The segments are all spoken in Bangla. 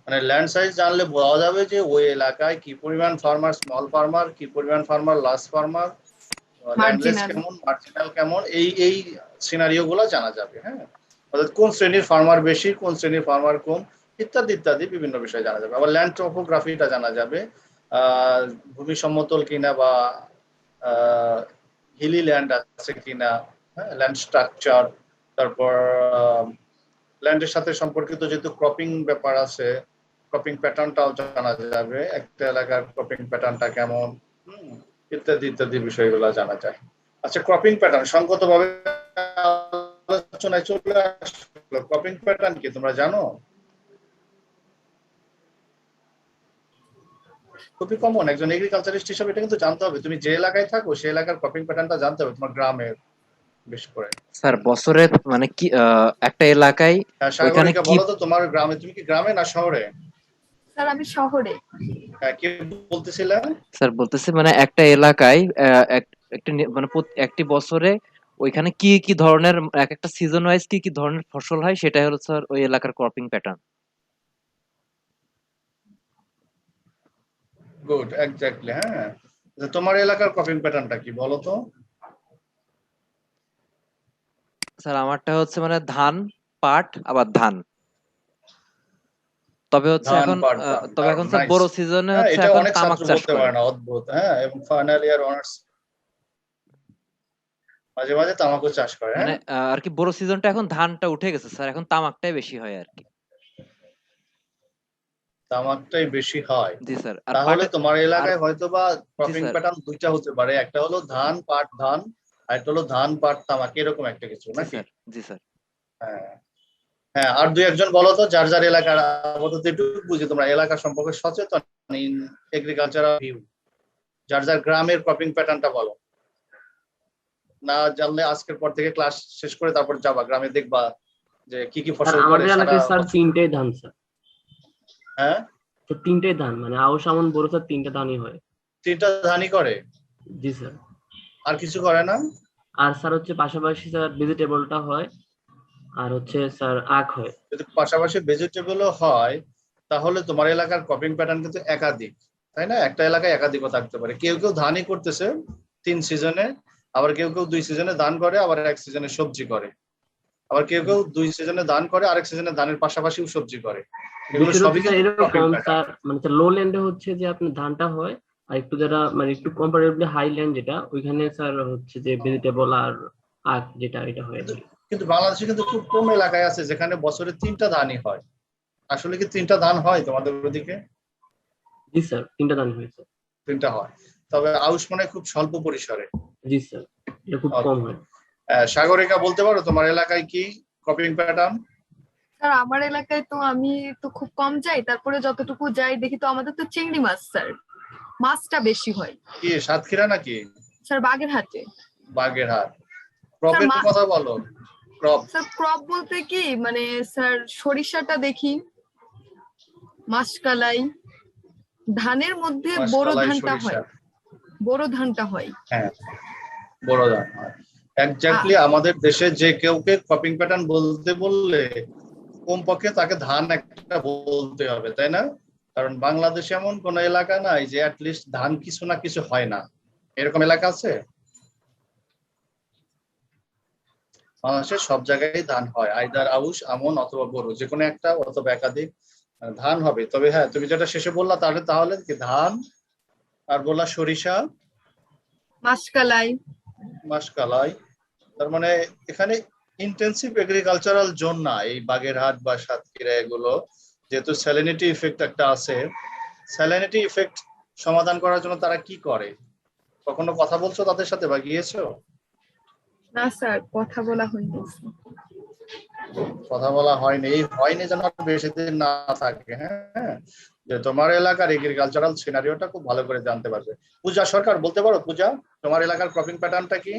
মানে ল্যান্ড সাইজ জানলে বোঝা যাবে যে ওই এলাকায় কি পরিমাণ ফার্মার, স্মল ফার্মার, কি পরিমাণ farmer, large farmer, landless marginal. কেমন, মার্জিনাল কেমন, এই সিনারিও গুলো জানা যাবে। হ্যাঁ, অর্থাৎ কোন শ্রেণীর ফার্মার বেশি, কোন শ্রেণীর ফার্মার কম, ইত্যাদি ইত্যাদি বিভিন্ন বিষয় জানা যাবে। আবার ল্যান্ড টপোগ্রাফিটা জানা যাবে, আহ ভূমি সমতল কিনা বা হিলি ল্যান্ড আছে কিনা, হ্যাঁ, ল্যান্ড স্ট্রাকচার, তারপর ল্যান্ডের সাথে সম্পর্কিত যেহেতু ক্রপিং ব্যাপার আছে, ক্রপিং প্যাটার্নটাও জানা যাবে, একটা এলাকার ক্রপিং প্যাটার্নটা কেমন, ইত্যাদি ইত্যাদি বিষয়গুলো জানা যায়। আচ্ছা, ক্রপিং প্যাটার্ন সংগতভাবে আলোচনায় চলে আসলো। ক্রপিং প্যাটার্ন কি তোমরা জানো? খুবই কমন, একজন এগ্রিকালচারিস্ট হিসেবে এটা কিন্তু জানতে হবে। তুমি যে এলাকায় থাকো সেই এলাকার ক্রপিং প্যাটার্নটা জানতে হবে, তোমার গ্রামের বেশ করে। স্যার বছরে মানে কি একটা এলাকায় ওইখানে সাগরিকা কি, বলো তো, তোমার গ্রামে, তুমি কি গ্রামে না শহরে? স্যার আমি শহরে। হ্যাঁ, কি বলতেছিলেন? স্যার বলতেছে মানে একটা এলাকায় একটা মানে একটি বছরে ওইখানে কি কি ধরনের এক একটা সিজন ওয়াইজ কি কি ধরনের ফসল হয় সেটাই হলো স্যার ওই এলাকার ক্রপিং প্যাটার্ন। Good, exactly. হ্যাঁ, তোমার এলাকার ক্রপিং প্যাটার্নটা কি বলো তো? স্যার আমারটা হচ্ছে মানে ধান, পাট, আবার ধান। তবে হচ্ছে ধান, এখন পাট, ধান, তবে এখন দারুণ, স্যার নাইস। বড় সিজনে হ্যাঁ, হচ্ছে এটা এখন অনেক তামাক ছাত্র চাষ বলতে করে। পারে না, অদ্ভুত। হ্যাঁ, এবং ফাইনাল ইয়ার অনার্স মাঝে মাঝে তামাকও চাষ করে। মানে হ্যাঁ, আর কি বড় সিজনটা এখন ধানটা উঠে গেছে স্যার, এখন তামাকটাই বেশি হয় আর কি। তামাকটাই বেশি হয়। জি স্যার। আর তাহলে পাটে তোমার আর এলাকায় হয়তোবা জি ক্রপিং স্যার। প্যাটার্ন দুইটা হতে পারে, একটা হলো ধান, পাট, ধান, আর একটা হলো ধান, পাট, তামাক, এরকম একটা কিছু জি নাকি? স্যার। জি স্যার। হ্যাঁ, হ্যাঁ, আর দুই একজন বলো তো, যার যার এলাকার, আপাতত একটু বুঝি তোমরা এলাকা সম্পর্কে সচেতন, ইন এগ্রিকালচারাল ভিউ, যার যার গ্রামের ক্রপিং প্যাটার্নটা বলো। না জানলে আজকের পর থেকে ক্লাস শেষ করে তারপর যাবা গ্রামে, দেখবা যে কি কি স্যার ফসল করে আমাদের সারা এলাকায় স্যার বছর। তিনটেই ধান স্যার। হ্যাঁ, তো তিনটেই ধান মানে আউশ আমন বোরো স্যার তিনটে ধানই হয়। তিনটা ধানই করে? জি স্যার। আর কিছু করে না? আর স্যার হচ্ছে পাশাপাশি স্যার ভেজিটেবলটা হয়, আর হচ্ছে স্যার আখ হয়। যদি পাশাপাশি ভেজিটেবলও হয়, তাহলে তোমার এলাকার ক্রপিং প্যাটার্ন কিন্তু একাধিক, তাই না? একটা এলাকায় একাধিকও থাকতে পারে। কেউ কেউ ধানই করতেছে 3 সিজনে, আবার কেউ কেউ 2 সিজনে ধান করে, আবার 1 সিজনে সবজি করে, আবার কেউ কেউ 2 সিজনে ধান করে, আরেক সিজনে ধানের পাশাপাশিও সবজি করে। এগুলো বিষয়টা সবই হচ্ছে স্যার কিন্তু ক্রপিং এরকম প্যাটার্ন। স্যার, মানে স্যার লো ল্যান্ডে হচ্ছে যে আপনার ধানটা হয়, আর একটু যারা মানে একটু কম্পারেটিভলি হাই ল্যান্ড যেটা ওইখানে স্যার হচ্ছে যে ভেজিটেবল আর আখ যেটা এটা হয় আর কিন্তু কি। কিন্তু বাংলাদেশে কিন্তু খুব কম এলাকায় আছে যেখানে বছরে 3টা ধানই হয়। আসলে কি 3টা ধান হয় তোমাদের ওদিকে? জি স্যার তিনটা ধান হয়েছে। 3টা হয়, তবে আউশ মনে হয় খুব স্বল্প পরিসরে। জি স্যার এটা খুব কম হয়। সাগরিকা বলতে পারো তোমার এলাকায় কি ক্রপিং প্যাটার্ন? স্যার আমার এলাকায় তো আমি তো খুব কম যাই, তারপরে যতটুকু যাই দেখি তো আমাদের তো চিংড়ি মাছ স্যার, মাছটা বেশি হয়। কি সাতক্ষীরা নাকি? স্যার বাগেরহাটে। বাগেরহাট। স্যার ক্রপের কথা বলো, ক্রপ। স্যার ক্রপ বলতে কি মানে স্যার সরিষাটা দেখি, মাসকালাই, ধানের মধ্যে বোরো মাসকালাই, ধানটা সরিষা। হয়, বোরো ধানটা হয়। হ্যাঁ, বড় ধান হয়। এক্স্যাক্টলি, আমাদের দেশে যে কেউকে ক্রপিং প্যাটার্ন বলতে বললে কমপক্ষে তাকে ধান একটা বলতে হবে, তাই না? কারণ বাংলাদেশে এমন কোন এলাকা নাই যে অ্যাটলিস্ট ধান কিছু না কিছু হয় না, এরকম এলাকা আছে? বাংলাদেশের সব জায়গায় ধান হয়, আইদার আউশ, আমন অথবা বোরো, যে কোনো একটা অথবা একাধিক ধান হবে। তবে হ্যাঁ, তুমি যেটা শেষে বললা তাহলে তাহলে কি ধান, আর বললা সরিষা, মাসকালাই। মাসকালাই। তার মানে এখানে ইন্টেন্সিভ এগ্রিকালচারাল জোন না এই বাগেরহাট বা সাতক্ষীরা এগুলো, যেহেতু স্যালিনিটি ইফেক্ট একটা আছে। স্যালিনিটি ইফেক্ট সমাধান করার জন্য তারা কি করে? কখনো কথা বলছো তাদের সাথে বা গিয়েছো? না স্যার কথা বলা হয়নি। কথা বলা হয়নি, এই হয়নি যেন আর বেশি দিন না থাকে। হ্যাঁ, যে তোমার এলাকার এগ্রিকালচারাল সিনারিওটা খুব ভালো করে জানতে পারবে। পূজা সরকার বলতে পারো, পূজা তোমার এলাকার ক্রপিং প্যাটার্নটা কি?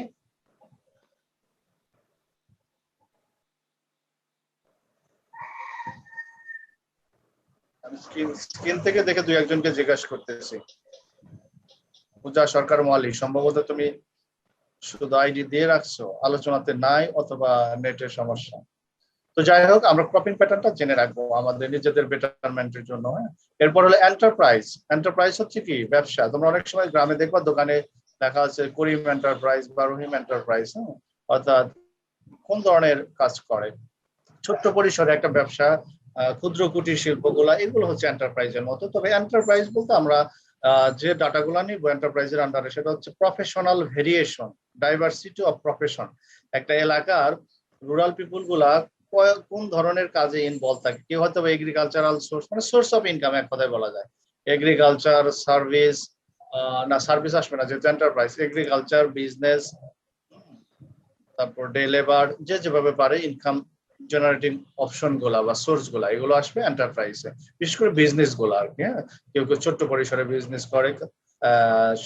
আমি স্ক্রিন থেকে দেখে দুই একজনকে জিজ্ঞাসা করতেছি। পূজা সরকার মৌলিক, সম্ভবত তুমি শুধু আইডি দিয়ে রাখছো, আলোচনাতে নাই অথবা নেটের সমস্যা। তো যাই হোক, আমরা ক্রপিং প্যাটার্নটা জেনে রাখবো আমাদের নিজেদের বেটারমেন্টের জন্য। হ্যাঁ, এরপর হলো এন্টারপ্রাইজ। এন্টারপ্রাইজ হচ্ছে কি? ব্যবসা। তোমরা অনেক সময় গ্রামে দেখবা দোকানে লেখা আছে করিম এন্টারপ্রাইজ বা রহিম এন্টারপ্রাইজ। হ্যাঁ, অর্থাৎ কোন ধরনের কাজ করে, ছোট্ট পরিসরে একটা ব্যবসা, ক্ষুদ্র কুটির শিল্পগুলা, এগুলো হচ্ছে এন্টারপ্রাইজের মতো। তবে এন্টারপ্রাইজ বলতে আমরা যে ডাটাগুলো নিব এন্টারপ্রাইজের আন্ডারে, সেটা হচ্ছে professional variation, diversity of profession. একটা এলাকার রুরাল পিপুল গুলা কোন ধরনের কাজে ইনভলভ থাকে। কেউ হয়তো এগ্রিকালচারাল সোর্স, মানে সোর্স অফ ইনকাম এক কথায় বলা যায়। এগ্রিকালচার, সার্ভিস, না সার্ভিস আসবে না যেহেতু এন্টারপ্রাইজ, এগ্রিকালচার, বিজনেস, তারপর ডে লেবার, যে যেভাবে পারে ইনকাম জেনারেটিং অপশন গুলা বা সোর্স গুলা, এগুলো আসবে এন্টারপ্রাইজে। বিশেষ করে বিজনেস গুলা আর কি। হ্যাঁ, কেউ কেউ ছোট্ট পরিসরে বিজনেস করে,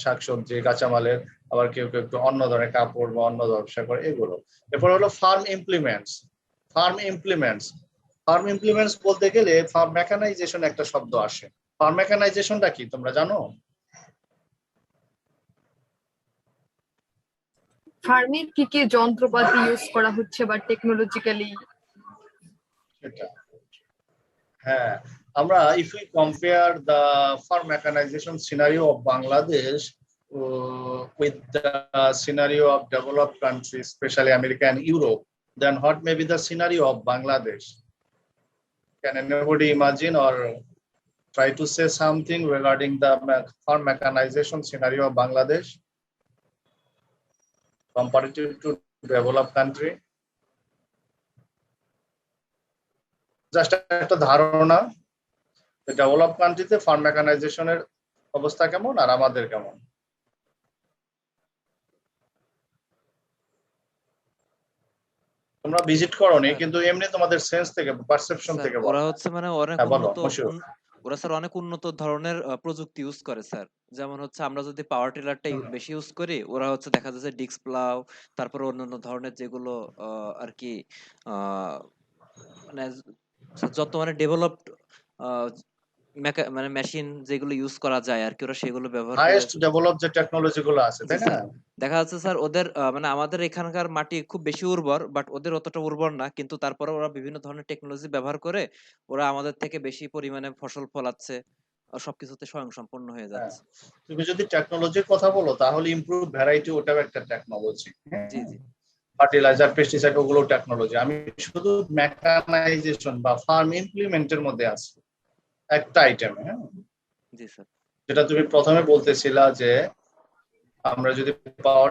শাকসবজি, কাঁচামালের, আবার কেউ কেউ একটু অন্য ধরনের কাপড় বা অন্য ব্যবসা করে, এগুলো। এরপর হলো farm implements. Farm implements, farm implements বলতে গেলে ফার্ম মেকানাইজেশন একটা শব্দ আসে। ফার্ম মেকানাইজেশনটা কি তোমরা জানো? ফার্মে কি কি যন্ত্রপাতি ইউজ করা হচ্ছে বা টেকনোলজিক্যালি? সেটা, হ্যাঁ, আমরা if we compare the farm mechanization scenario of Bangladesh with the scenario of developed countries, especially America and Europe, then what may be the scenario of Bangladesh? Can anybody imagine or try to say something regarding the farm mechanization scenario of Bangladesh comparative to developed country? Just একটা ধারণা, ডেভেলপ কান্ট্রিতে ফার্ম মেকানাইজেশনের অবস্থা কেমন আর আমাদের কেমন। তোমরা ভিজিট করোনি, কিন্তু এমনি তোমাদের সেন্স থেকে, পারসেপশন থেকে বলো। ওরা হচ্ছে মানে অনেক হ্যাঁ, বলো, উন্নত মশিউর। ওরা স্যার অনেক উন্নত ধরনের প্রযুক্তি ইউজ করে স্যার। যেমন হচ্ছে আমরা যদি পাওয়ার টিলারটাই বেশি ইউজ করি, ওরা হচ্ছে দেখা যাচ্ছে ডিস্ক প্লাও, তারপর অন্যান্য ধরনের যেগুলো আর কি মানে যত মানে ডেভেলপড মানে মেশিন যেগুলো ইউজ করা যায় আর কি, ওরা সেগুলো ব্যবহার করে। হাইয়েস্ট ডেভেলপ যে টেকনোলজি গুলো আছে, তাই না? দেখা যাচ্ছে স্যার ওদের মানে আমাদের এখানকার মাটি খুব বেশি উর্বর, বাট ওদের অতটা উর্বর না, কিন্তু তারপরে ওরা বিভিন্ন ধরনের টেকনোলজি ব্যবহার করে ওরা আমাদের থেকে বেশি পরিমাণে ফসল ফলাচ্ছে, আর সবকিছুতে স্বয়ংসম্পূর্ণ হয়ে যাচ্ছে। তুমি যদি টেকনোলজির কথা বলো তাহলে ইমপ্রুভ ভ্যারাইটি, ওটাও একটা টেকনোলজি। জি জি। ফার্টিলাইজার, পেস্টিসাইড, ওগুলো টেকনোলজি। আমি শুধু মেকানাইজেশন বা ফার্ম ইমপ্লিমেন্টের মধ্যে আছি একটা আইটেম। হ্যাঁ, জি স্যার। যেটা তুমি প্রথমে বলতেছিলা যে আমরা যদি পাওয়ার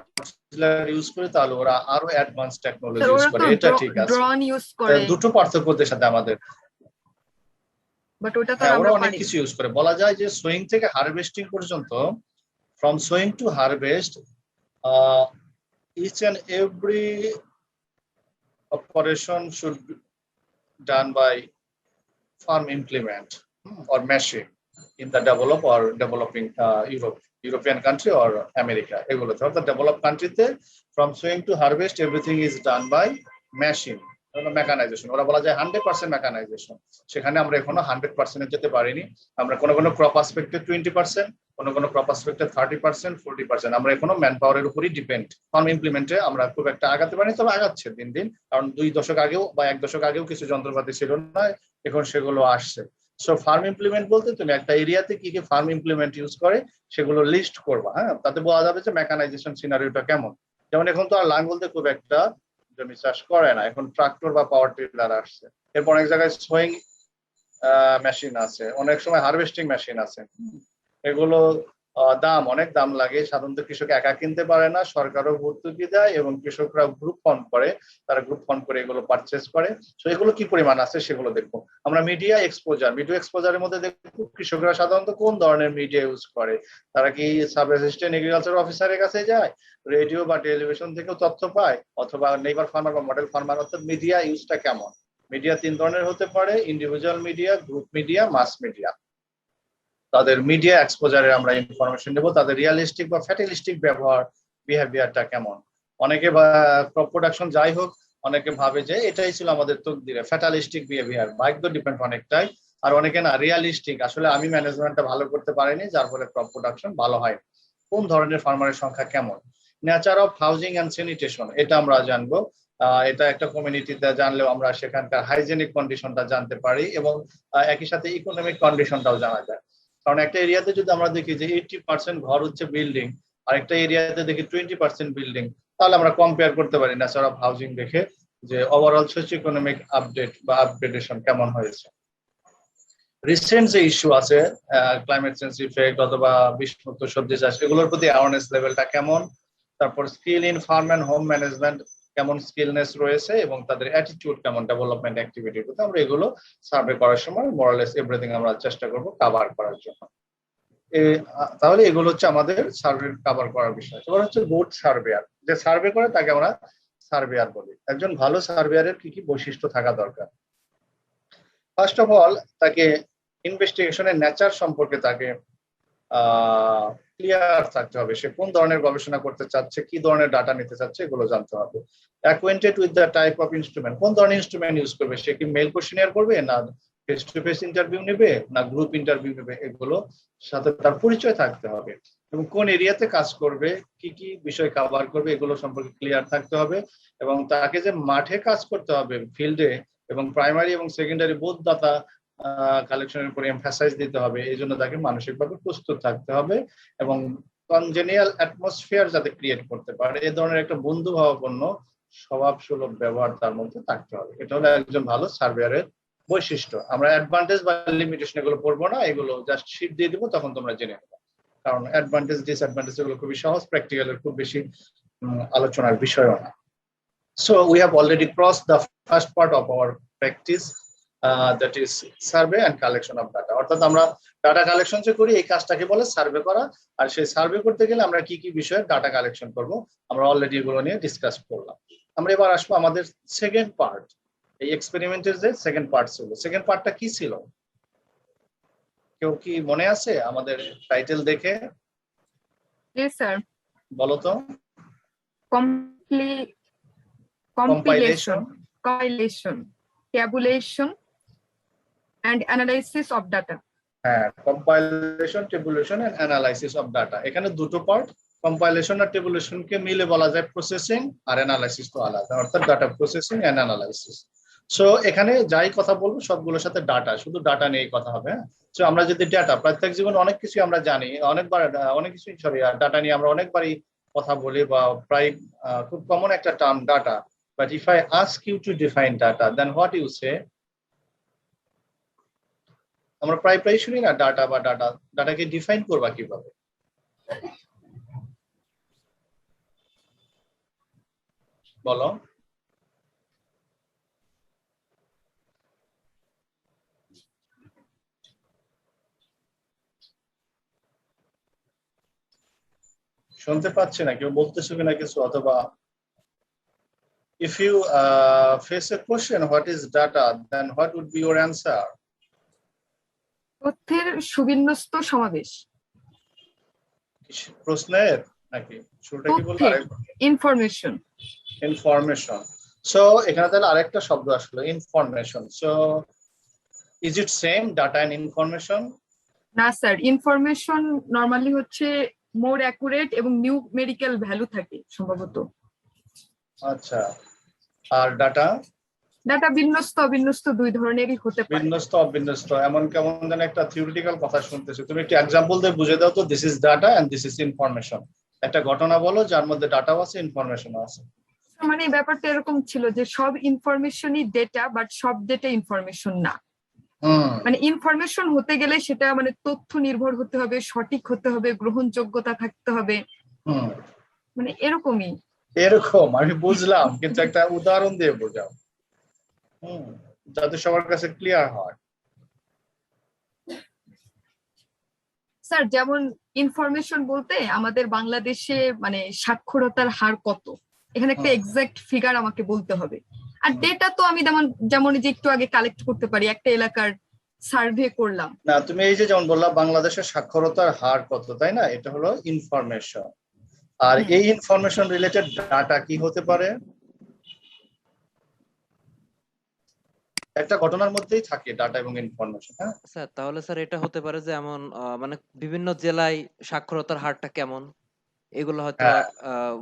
টিলার ইউজ করি তাহলে ওরা আরো অ্যাডভান্স টেকনোলজি ইউজ করে, এটা ঠিক আছে। ড্রোন ইউজ করে, দুটো পার্থক্য ওদের সাথে আমাদের। বাট ওটা তো হ্যাঁ, আমরা ওরা অনেক পারি। কিছু ইউজ করে। বলা যায় যে সোয়িং থেকে হারভেস্টিং পর্যন্ত, from sowing to harvest, each and every operation should be done by farm implement or machine in the developed or developing European country or America. এগুলোতে, অর্থাৎ ডেভেলপ কান্ট্রিতে from sowing to harvest everything is done by machine, mechanisation. ওরা বলা যায় 100% মেকানাইজেশন। সেখানে আমরা এখনো 100% যেতে পারিনি। আমরা কোনো কোনো ক্রপ আসপেক্টে 20%, কোনো কোনো ক্রপ আসপেক্টে 30%, 40%। আমরা এখনো ম্যান পাওয়ারের উপরই ডিপেন্ড। ফার্ম ইমপ্লিমেন্টে আমরা খুব একটা আগাতে পারিনি, তবে আগাচ্ছে দিন দিন। কারণ 2 দশক আগেও বা 1 দশক আগেও কিছু যন্ত্রপাতি ছিল না, এখন সেগুলো আসছে। সো ফার্ম ইমপ্লিমেন্ট বলতে তুমি একটা এরিয়াতে কি কি ফার্ম ইমপ্লিমেন্ট ইউজ করে সেগুলো লিস্ট করবা। হ্যাঁ, তাতে বোঝা যাবে যে মেকানাইজেশন সিনারিওটা কেমন। যেমন এখন তো আর লাঙ্গল দিয়ে খুব একটা জমি চাষ করে না, এখন ট্রাক্টর বা পাওয়ার টিলার আসছে। এরপর অনেক জায়গায় সোয়িং মেশিন আছে, অনেক সময় হারভেস্টিং মেশিন আছে। এগুলো অনেক দাম লাগে। সাধারণত কৃষক একা কিনতে পারে না, সরকারও ভর্তুকি দেয় এবং কৃষকরা গ্রুপ ফন্ড করে, তারা গ্রুপ ফন্ড করে এগুলো পারচেজ করে। তো এগুলো কি পরিমাণ আছে সেগুলো দেখবো আমরা। মিডিয়া এক্সপোজার, ভিডিও এক্সপোজারের মধ্যে দেখবো কৃষকরা সাধারণত কোন ধরনের মিডিয়া ইউজ করে। তারা কি সাব অ্যাসিস্ট্যান্ট এগ্রিকালচার অফিসারের কাছে যায়, রেডিও বা টেলিভিশন থেকেও তথ্য পায়, অথবা নেইবার ফার্মার বা মডেল ফার্মার। অর্থাৎ মিডিয়া ইউজটা কেমন। মিডিয়া 3 ধরনের হতে পারে, individual media, group media, mass media. তাদের মিডিয়া এক্সপোজারে আমরা ইনফরমেশন দেবো, তাদের রিয়ালিস্টিক বা ফ্যাটালিস্টিক ব্যবহার, বিহেভিয়ারটা কেমন। অনেকে ক্রপ প্রোডাকশন যাই হোক, অনেকে ভাবে যে এটাই ছিল আমাদের তকদিরে, ফ্যাটালিস্টিক বিহেভিয়ার, ভাগ্য ডিপেন্ড অনেকটাই। আর অনেকে না রিয়ালিস্টিক, আসলে আমি ম্যানেজমেন্টটা ভালো করতে পারিনি যার ফলে ক্রপ প্রোডাকশন ভালো হয়। কোন ধরনের ফার্মারের সংখ্যা কেমন। Nature of housing and sanitation, এটা আমরা জানবো। এটা একটা কমিউনিটিতে জানলেও আমরা সেখানকার হাইজেনিক কন্ডিশনটা জানতে পারি, এবং একই সাথে ইকোনমিক কন্ডিশনটাও জানা যায়। কারণ একটা এরিয়াতে যদি আমরা দেখি যে 80% ঘর হচ্ছে বিল্ডিং, আর একটা এরিয়াতে দেখি 20% বিল্ডিং, তাহলে আমরা কম্পেয়ার করতে পারি নেচার অফ হাউজিং দেখে যে ওভারঅল সোশিও ইকোনমিক আপডেট বা আপগ্রেডেশন কেমন হয়েছে। রিসেন্ট যে ইস্যু আছে ক্লাইমেট চেঞ্জ ইফেক্ট অথবা বিষমুক্ত সবজি চাষ, এগুলোর প্রতি অ্যাওয়ারনেস লেভেলটা কেমন, তারপর skill in farm and home management কেমন স্কিলনেস রয়েছে, এবং তাদের অ্যাটিটিউড কেমন ডেভেলপমেন্ট অ্যাক্টিভিটির প্রতি, আমরা এগুলো সার্ভে করার সময় মোরালেস এভরিথিং আমরা চেষ্টা করব কভার করার জন্য। তাহলে এগুলো হচ্ছে আমাদের সার্ভে কভার করার বিষয়। এবার হচ্ছে গুড সার্ভেয়ার, যে সার্ভে করে তাকে আমরা সার্ভেয়ার বলি। একজন ভালো সার্ভেয়ারের কি কি বৈশিষ্ট্য থাকা দরকার? ফার্স্ট অফ অল, তাকে ইনভেস্টিগেশনের নেচার সম্পর্কে তাকে ক্লিয়ার থাকতে হবে। সে কোন ধরনের গবেষণা করতে চাচ্ছে, কি ধরনের ডাটা নিতে চাচ্ছে, এগুলো জানতে হবে। Acquainted with the type of instrument, কোন ধরনের ইনস্ট্রুমেন্ট ইউজ করবে, সে কি মেল কোশ্চেনিয়ার করবে, না ফেস টু ফেস ইন্টারভিউ নেবে, না গ্রুপ ইন্টারভিউ নেবে, এগুলো সাথে তার পরিচয় থাকতে হবে। এবং কোন এরিয়াতে কাজ করবে, কি কি বিষয় কভার করবে, এগুলো সম্পর্কে ক্লিয়ার থাকতে হবে। এবং তাকে যে মাঠে কাজ করতে হবে ফিল্ডে, এবং প্রাইমারি এবং সেকেন্ডারি বোথ ডাটা কালেকশনের উপরে এমফাসাইজ দিতে হবে, এই জন্য তাকে মানসিকভাবে প্রস্তুত থাকতে হবে। এবং কনজেনিয়াল অ্যাটমসফিয়ার যাতে ক্রিয়েট করতে পারে, এই ধরনের একটা বন্ধুভাবাপন্ন স্বভাব সুলভ ব্যবহার তার মধ্যে থাকতে হবে। এটা হলো একজন ভালো সার্ভেয়ারের বৈশিষ্ট্য। আমরা অ্যাডভান্টেজ বা লিমিটেশন এগুলো পড়বো না, এগুলো জাস্ট শীট দিয়ে দিব, তখন তোমরা জেনে নেবে। কারণ অ্যাডভান্টেজ ডিসঅ্যাডভান্টেজ এগুলো খুবই সহজ, প্র্যাকটিক্যালের খুব বেশি আলোচনার বিষয়ও না। So we have already crossed the first part of our practice, that is survey and collection of data. অর্থাৎ আমরা ডাটা কালেকশন যে করি, এই কাজটাকে বলে সার্ভে করা। আর সেই সার্ভে করতে গেলে আমরা কি কি বিষয়ে ডাটা কালেকশন করব, আমরা অলরেডি এগুলো নিয়ে ডিসকাস করলাম। আমরা এবার আসবো আমাদের সেকেন্ড পার্ট। এই এক্সপেরিমেন্টের যে সেকেন্ড পার্ট ছিল, সেকেন্ড পার্টটা কি ছিল? কেউ কি মনে আছে আমাদের টাইটেল দেখে? জি স্যার। বলো তো। compilation, tabulation and analysis of data. হ্যাঁ, compilation, tabulation and analysis of data. এখানে দুটো পার্ট। কম্পাইলেশন আর টেবুলেশনকে মিলে বলা যায় প্রসেসিং, আর অ্যানালাইসিস তো আলাদা, অর্থাৎ data processing and analysis. So এখানে যাই কথা বলবো সবগুলোর সাথে ডাটা, শুধু ডাটা নিয়েই কথা হবে। সো আমরা যদি ডাটা, প্রত্যেক জীবনে অনেক কিছু আমরা জানি, অনেকবার অনেক কিছু সরি ডাটা নিয়ে আমরা অনেকবারই কথা বলি, বা প্রায় খুব কমন একটা term data. But if I ask you to define data, then what you say? আমরা প্রায় শুনি না ডাটা বা ডাটা, ডাটাকে ডিফাইন করবা কিভাবে? বলো। শুনতে পাচ্ছি না, কেউ বলতেছো কিনা কিছু? অথবা if you face a question what is data, then what would be your answer? তথ্যের সুবিন্যস্ত সমাবেশ। প্রশ্নের নাকি শুরুটা কি বলবো? ইনফরমেশন। ইনফরমেশন। সো এখানে তাহলে আরেকটা শব্দ আসলো, information. So is it same data and information? না স্যার, ইনফরমেশন নরমালি হচ্ছে মোর অ্যাকুরেট এবং নিউমেরিক্যাল ভ্যালু থাকে সম্ভবত। আচ্ছা, আর ডাটা? ডাটা বিন্যস্ত অবিন্যস্ত দুই ধরনেরই হতে পারে। বিন্যস্ত অবিন্যস্ত, এমন কেমন যেন একটা থিওরিটিক্যাল কথা শুনতেছি। তুমি একটু এক্সাম্পল দিয়ে বুঝে দাও তো, this is data and this is information. একটা ঘটনা বলো যার মধ্যে ডাটাও আছে ইনফরমেশনও আছে। মানে ব্যাপারটা এরকম ছিল যে সব ইনফরমেশনই ডেটা, বাট সব ডেটা ইনফরমেশন না। মানে ইনফরমেশন হতে গেলে সেটা মানে তথ্য নির্ভর হতে হবে, সঠিক হতে হবে, গ্রহণযোগ্যতা থাকতে হবে, মানে এরকমই। এরকম আমি বুঝলাম, কিন্তু একটা উদাহরণ দিয়ে বোঝাও যাতে সবার কাছে ক্লিয়ার হয়। স্যার যেমন ইনফরমেশন বলতে আমাদের বাংলাদেশে মানে সাক্ষরতার হার কত, এখানে একটা এক্সাক্ট ফিগার আমাকে বলতে হবে। আর ডেটা তো আমি যেমন যে একটু আগে কালেক্ট করতে পারি, একটা এলাকার সার্ভে করলাম না, তুমি এই যে যেমন বললা বাংলাদেশের সাক্ষরতার হার কত, তাই না? এটা হলো ইনফরমেশন। আর এই ইনফরমেশন রিলেটেড ডাটা কি হতে পারে? একটা ঘটনার মধ্যেই থাকে ডাটা এবং ইনফরমেশন। হ্যাঁ স্যার, তাহলে স্যার এটা হতে পারে যে এমন মানে বিভিন্ন জেলায় সাক্ষরতার হারটা কেমন, এগুলো হয়তো হ্যাঁ,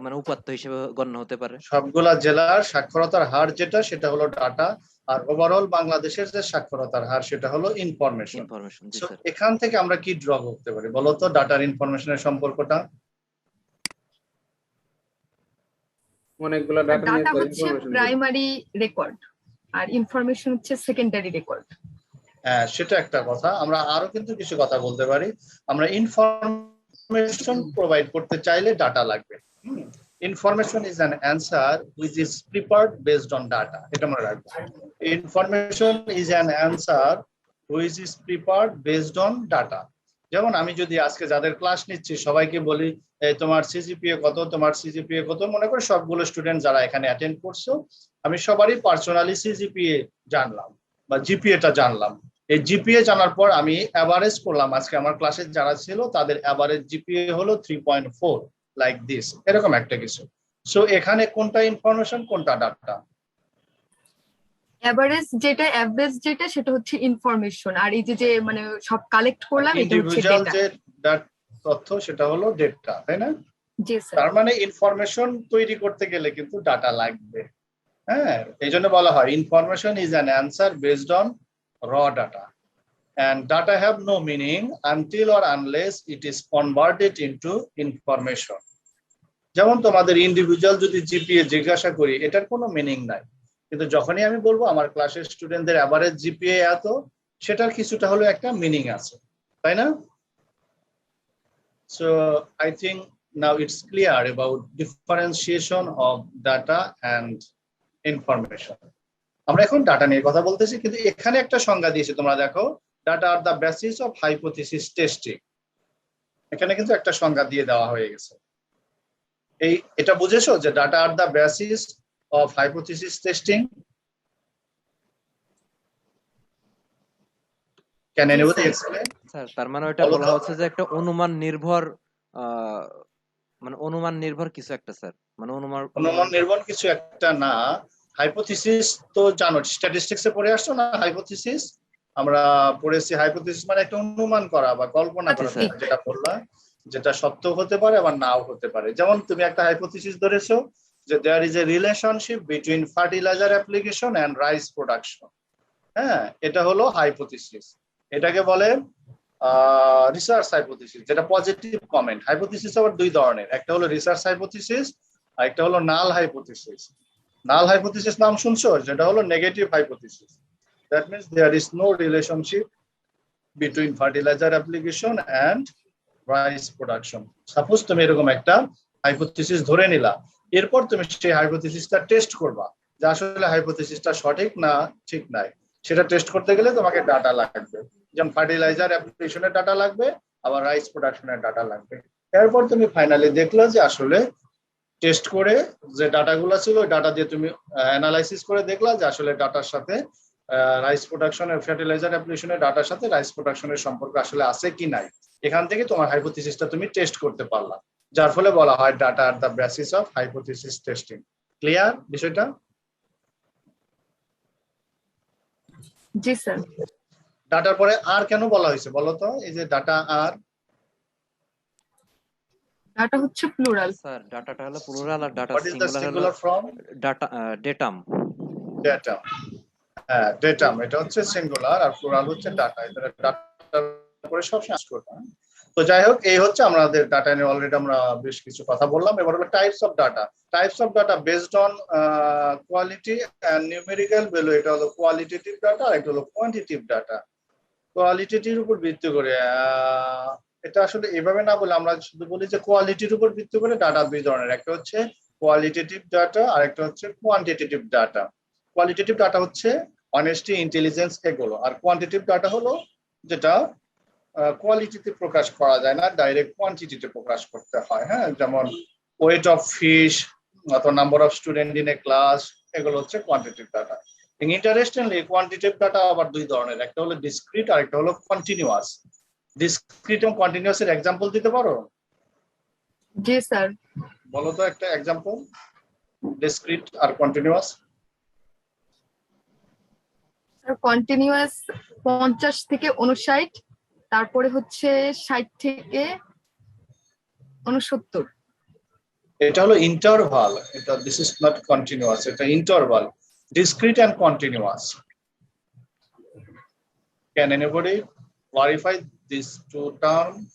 মানে উপাত্ত হিসেবে গণ্য হতে পারে। সবগুলা জেলার সাক্ষরতার হার যেটা সেটা হলো ডাটা, আর ওভারঅল বাংলাদেশের যে সাক্ষরতার হার সেটা হলো ইনফরমেশন। ইনফরমেশন, জি সো স্যার। এখান থেকে আমরা কি ড্র করতে পারি বলো তো, ডাটার ইনফরমেশনের সম্পর্কটা? অনেকগুলো ডাটা নিয়ে ডাটা তো হচ্ছে ইনফরমেশন বের প্রাইমারি রেকর্ড আর ইনফরমেশন হচ্ছে সেকেন্ডারি রেকর্ড। হ্যাঁ, সেটা একটা কথা। আমরা আরো কিন্তু কিছু কথা বলতে পারি। আমরা ইনফরমেশন প্রোভাইড করতে চাইলে ডাটা লাগবে। Information is an answer which is prepared based on data, এটা মনে রাখবো। Information is an answer which is prepared based on data. যেমন আমি যদি আজকে যাদের ক্লাস নিচ্ছি সবাইকে বলি তোমার সিজিপিএ কত, তোমার সিজিপিএ কত, মনে করে সবগুলো স্টুডেন্ট যারা এখানে অ্যাটেন্ড করছো আমি সবারই পার্সোনালি সিজিপিএ জানলাম বা জিপিএটা জানলাম। এই জিপিএ জানার পর আমি অ্যাভারেজ করলাম, আজকে আমার ক্লাসে যারা ছিল তাদের অ্যাভারেজ জিপিএ হলো 3.4, লাইক দিস, এরকম একটা কিছু। সো এখানে কোনটা ইনফরমেশন কোনটা ডাটা? অ্যাভারেজ যেটা সেটা হচ্ছে ইনফরমেশন, আর এই যে মানে সব কালেক্ট করলাম এটা হচ্ছে ইন্ডিভিজুয়াল ডেটা। যে তথ্য সেটা হলো ডেটা, তাই না? জি স্যার। তার মানে ইনফরমেশন তৈরি করতে গেলে কিন্তু ডাটা লাগবে। হ্যাঁ, এই জন্য বলা হয় information is an answer based on র data, and data have no meaning until or unless it is converted into information. যেমন তোমাদের ইন্ডিভিজুয়াল যদি জিপিএ জিজ্ঞাসা করি এটার কোনো মিনিং নাই, কিন্তু যখনই আমি বলবো আমার ক্লাসের স্টুডেন্টদের অ্যাভারেজ জিপিএ এত, সেটার কিছুটা হলো একটা মিনিং আছে, তাই না? So I think now it's clear about differentiation of data and information. আমরা এখন ডাটা নিয়ে কথা বলতেছি, কিন্তু এখানে একটা সংজ্ঞা দিয়েছে তোমরা দেখো, data are the basis of hypothesis testing. এখানে কিন্তু একটা সংজ্ঞা দিয়ে দেওয়া হয়ে গেছে। এটা বুঝেছো যে data are the basis of hypothesis testing? Can anybody explain? Sir তার মানে ওটা বলা হচ্ছে যে একটা অনুমান নির্ভর মানে অনুমান নির্ভর কিছু একটা, স্যার মানে অনুমান নির্ভর কিছু একটা না। হাইপোথিসিস তো জানো, স্ট্যাটিস্টিক্সে পড়ে আসছো না হাইপোথিসিস? আমরা পড়েছি হাইপোথিসিস মানে একটা অনুমান করা বা কল্পনা করা, যেটা বললাম, যেটা সত্য হতে পারে আবার নাও হতে পারে। যেমন তুমি একটা হাইপোথিসিস ধরেছো যে there is a relationship between fertilizer application and rice production. হ্যাঁ, এটা হলো হাইপোথিসিস। এটাকে বলে রিসার্চ হাইপোথিসিস, যেটা পজিটিভ কমেন্ট। হাইপোথিসিস আবার দুই ধরনের, একটা হলো রিসার্চ হাইপোথিসিস আর একটা হলো নাল হাইপোথিসিস। নাল হাইপোথিসিস নাম শুনছো, যেটা হলো negative hypothesis. That means there is no relationship between fertilizer application and rice production. Suppose তুমি এরকম একটা হাইপোথিসিস ধরে নিলা, এরপর তুমি সেই হাইপোথিসিসটা টেস্ট করবা যে আসলে হাইপোথিসিসটা সঠিক না ঠিক নাই। সেটা টেস্ট করতে গেলে তোমাকে ডাটা লাগবে, যেমন ফার্টিলাইজার অ্যাপ্লিকেশনের ডাটা লাগবে, আবার রাইস প্রোডাকশনের ডাটা লাগবে। এরপর তুমি ফাইনালি দেখলে যে আসলে টেস্ট করে যে ডাটাগুলো ছিল ওই ডাটা দিয়ে তুমি অ্যানালাইসিস করে দেখলা যে আসলে ডাটার সাথে রাইস প্রোডাকশনের ফার্টিলাইজার অ্যাপ্লিকেশনের ডাটার সাথে রাইস প্রোডাকশনের সম্পর্ক আসলে আছে কি নাই। এখান থেকে তোমার হাইপোথিসিসটা তুমি টেস্ট করতে পারলা, যার ফলে বলা হয় data are the basis of hypothesis testing. Clear বিষয়টা? জি স্যার। ডাটার পরে আর কেন বলা হয়েছে বলো তো? এই যে ডাটা আর, ডাটা হচ্ছে প্লুরাল। স্যার ডাটাটা হলো প্লুরাল আর data what is the singular form? Data datum. Datum. হ্যাঁ, ডেটাম এটা হচ্ছে সিঙ্গুলার আর প্লুরাল হচ্ছে ডাটা। এটা ডাটার পরে সব শেষ করতে। তো যাই হোক, এই হচ্ছে আমাদের ডাটা নিয়ে অলরেডি আমরা বেশ কিছু কথা বললাম। এবার হলো types of data. Types of data based on quality and numerical value. এটা হলো কোয়ালিটেটিভ ডাটা আর এটা হলো কোয়ান্টিটেটিভ ডাটা। কোয়ালিটির উপর ভিত্তি করে এটা আসলে এভাবে না বলে আমরা শুধু বলি যে কোয়ালিটির উপর ভিত্তি করে ডাটা দুই ধরনের, একটা হচ্ছে কোয়ালিটেটিভ ডাটা আর একটা হচ্ছে কোয়ান্টিটেটিভ ডাটা। কোয়ালিটেটিভ ডাটা হচ্ছে অনেস্টি, ইন্টেলিজেন্স এগুলো, আর কোয়ান্টিটেটিভ ডাটা হলো যেটা কোয়ালিটিতে প্রকাশ করা যায় না, ডাইরেক্ট কোয়ান্টিটিতে প্রকাশ করতে হয়। হ্যাঁ, যেমন ওয়েট অফ ফিশ অথবা number of student in a class, এগুলো হচ্ছে quantitative data. Interestingly quantitative data আবার দুই ধরনের, একটা হলো ডিসক্রিট আর একটা হলো কন্টিনিউয়াস। ডিসক্রিট এবং কন্টিনিউয়াস এর এক্সাম্পল দিতে পারো? জি স্যার। বলো তো একটা এক্সাম্পল, ডিসক্রিট আর কন্টিনিউয়াস। স্যার কন্টিনিউয়াস 50 থেকে 59, তারপরে হচ্ছে 60 থেকে 69। এটা হলো ইন্টারভাল, এটা দিস ইজ নট কন্টিনিউয়াস, এটা interval, discrete and continuous. Can anybody clarify these two terms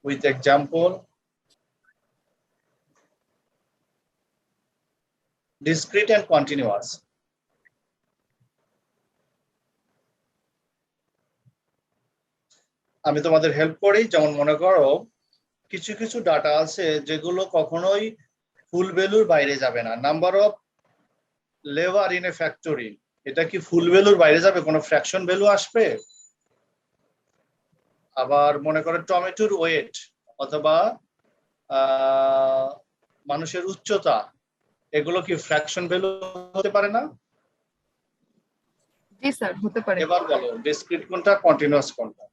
with example? Discrete and continuous. আমি তোমাদের হেল্প করি, যেমন মনে করো কিছু কিছু ডাটা আছে যেগুলো কখনোই ফুল ভ্যালুর বাইরে যাবে না। Number of labour in a factory, এটা কি ফুল ভ্যালুর বাইরে যাবে? কোনো ফ্র্যাকশন ভ্যালু আসবে? আবার মনে করো টমেটোর ওয়েট অথবা মানুষের উচ্চতা, এগুলো কি ফ্র্যাকশন ভ্যালু হতে পারে না? জি স্যার, হতে পারে। এবার বলো ডিসক্রিট কোনটা, কন্টিনিউয়াস কোনটা?